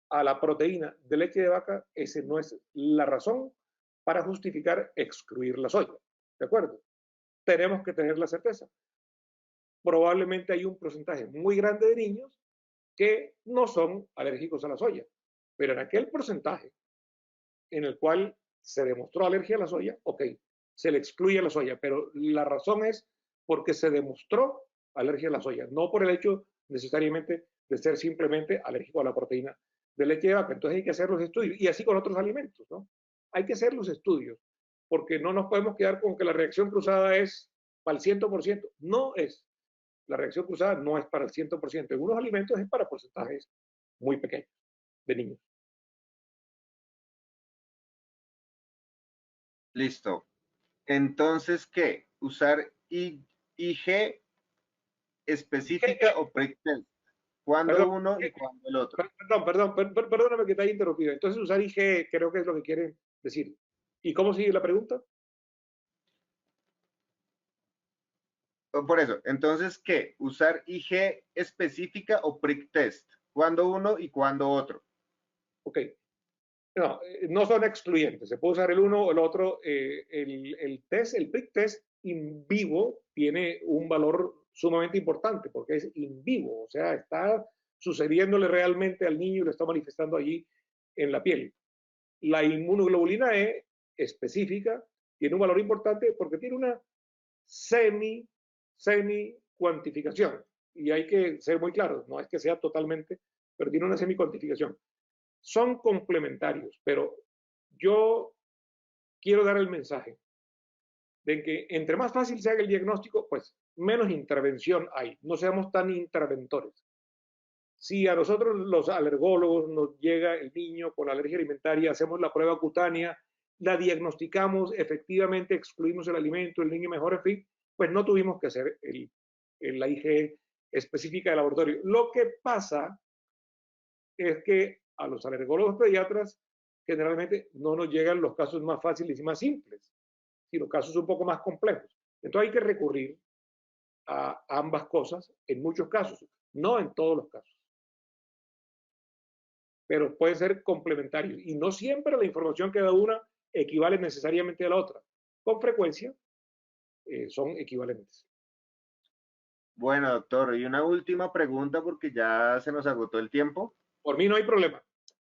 a la proteína de leche de vaca, ese no es la razón para justificar excluir la soya. ¿De acuerdo? Tenemos que tener la certeza. Probablemente hay un porcentaje muy grande de niños que no son alérgicos a la soya, pero en aquel porcentaje en el cual se demostró alergia a la soya, ok, se le excluye la soya, pero la razón es porque se demostró alergia a la soya, no por el hecho necesariamente de ser simplemente alérgico a la proteína de leche de vaca. Entonces hay que hacer los estudios, y así con otros alimentos, ¿no? Hay que hacer los estudios, porque no nos podemos quedar con que la reacción cruzada es para el 100%, no es. La reacción cruzada no es para el 100%, en unos alimentos es para porcentajes muy pequeños de niños. Listo. Entonces, ¿qué? ¿Usar IG específica o pre-test? ¿Cuándo Perdón, uno y cuándo el otro? perdóname que te haya interrumpido. Entonces usar IG creo que es lo que quieren decir. ¿Y cómo sigue la pregunta? Por eso, entonces, ¿qué? ¿Usar IG específica o pre-test? ¿Cuándo uno y cuándo otro? Ok. No, no son excluyentes. Se puede usar el uno o el otro. El test, el prick test in vivo tiene un valor sumamente importante porque es in vivo. O sea, está sucediéndole realmente al niño y lo está manifestando allí en la piel. La inmunoglobulina E específica tiene un valor importante porque tiene una semi cuantificación. Y hay que ser muy claros, no es que sea totalmente, pero tiene una semi cuantificación. Son complementarios, pero yo quiero dar el mensaje de que entre más fácil se haga el diagnóstico, pues menos intervención hay. No seamos tan interventores. Si a nosotros los alergólogos nos llega el niño con alergia alimentaria, hacemos la prueba cutánea, la diagnosticamos, efectivamente excluimos el alimento, el niño mejora, en fin, pues no tuvimos que hacer la IG específica del laboratorio. Lo que pasa es que a los alergólogos pediatras generalmente no nos llegan los casos más fáciles y más simples, sino casos un poco más complejos. Entonces hay que recurrir a ambas cosas en muchos casos, no en todos los casos, pero pueden ser complementarios y no siempre la información que da una equivale necesariamente a la otra. Con frecuencia son equivalentes. Bueno, doctor, y una última pregunta porque ya se nos agotó el tiempo. Por mí no hay problema.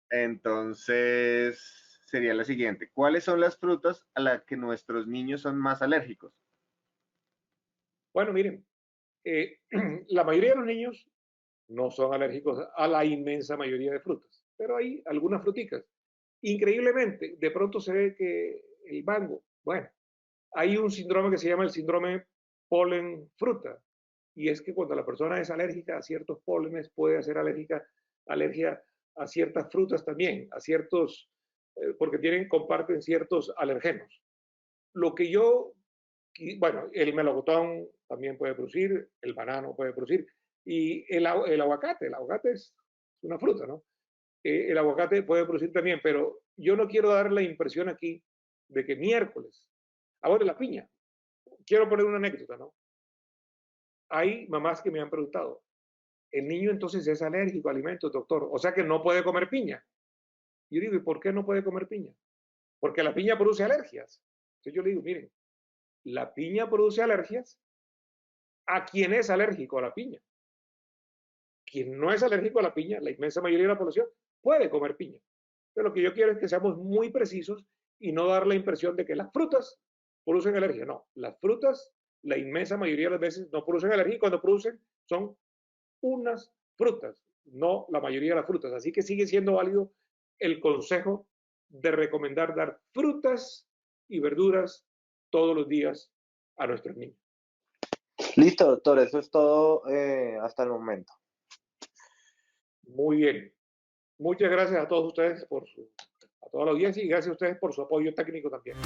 Entonces, sería la siguiente. ¿Cuáles son las frutas a las que nuestros niños son más alérgicos? Bueno, miren, la mayoría de los niños no son alérgicos a la inmensa mayoría de frutas, pero hay algunas fruticas. Increíblemente, de pronto se ve que el mango, bueno, hay un síndrome que se llama el síndrome polen fruta. Y es que cuando la persona es alérgica a ciertos pólenes, puede hacer alergia a ciertas frutas también, a ciertos, porque comparten ciertos alergenos. Lo que yo, bueno, el melocotón también puede producir, el banano puede producir, y el aguacate es una fruta, ¿no? El aguacate puede producir también, pero yo no quiero dar la impresión aquí de que miércoles, ahora la piña, quiero poner una anécdota, ¿no? Hay mamás que me han preguntado, el niño entonces es alérgico a alimentos, doctor, o sea que no puede comer piña. Yo digo, ¿y por qué no puede comer piña? Porque la piña produce alergias. Entonces yo le digo, miren, la piña produce alergias a quien es alérgico a la piña. Quien no es alérgico a la piña, la inmensa mayoría de la población, puede comer piña. Pero lo que yo quiero es que seamos muy precisos y no dar la impresión de que las frutas producen alergia. No, las frutas, la inmensa mayoría de las veces no producen alergia y cuando producen son unas frutas, no la mayoría de las frutas. Así que sigue siendo válido el consejo de recomendar dar frutas y verduras todos los días a nuestros niños. Listo, doctor, eso es todo hasta el momento. Muy bien. Muchas gracias a todos ustedes a toda la audiencia y gracias a ustedes por su apoyo técnico también.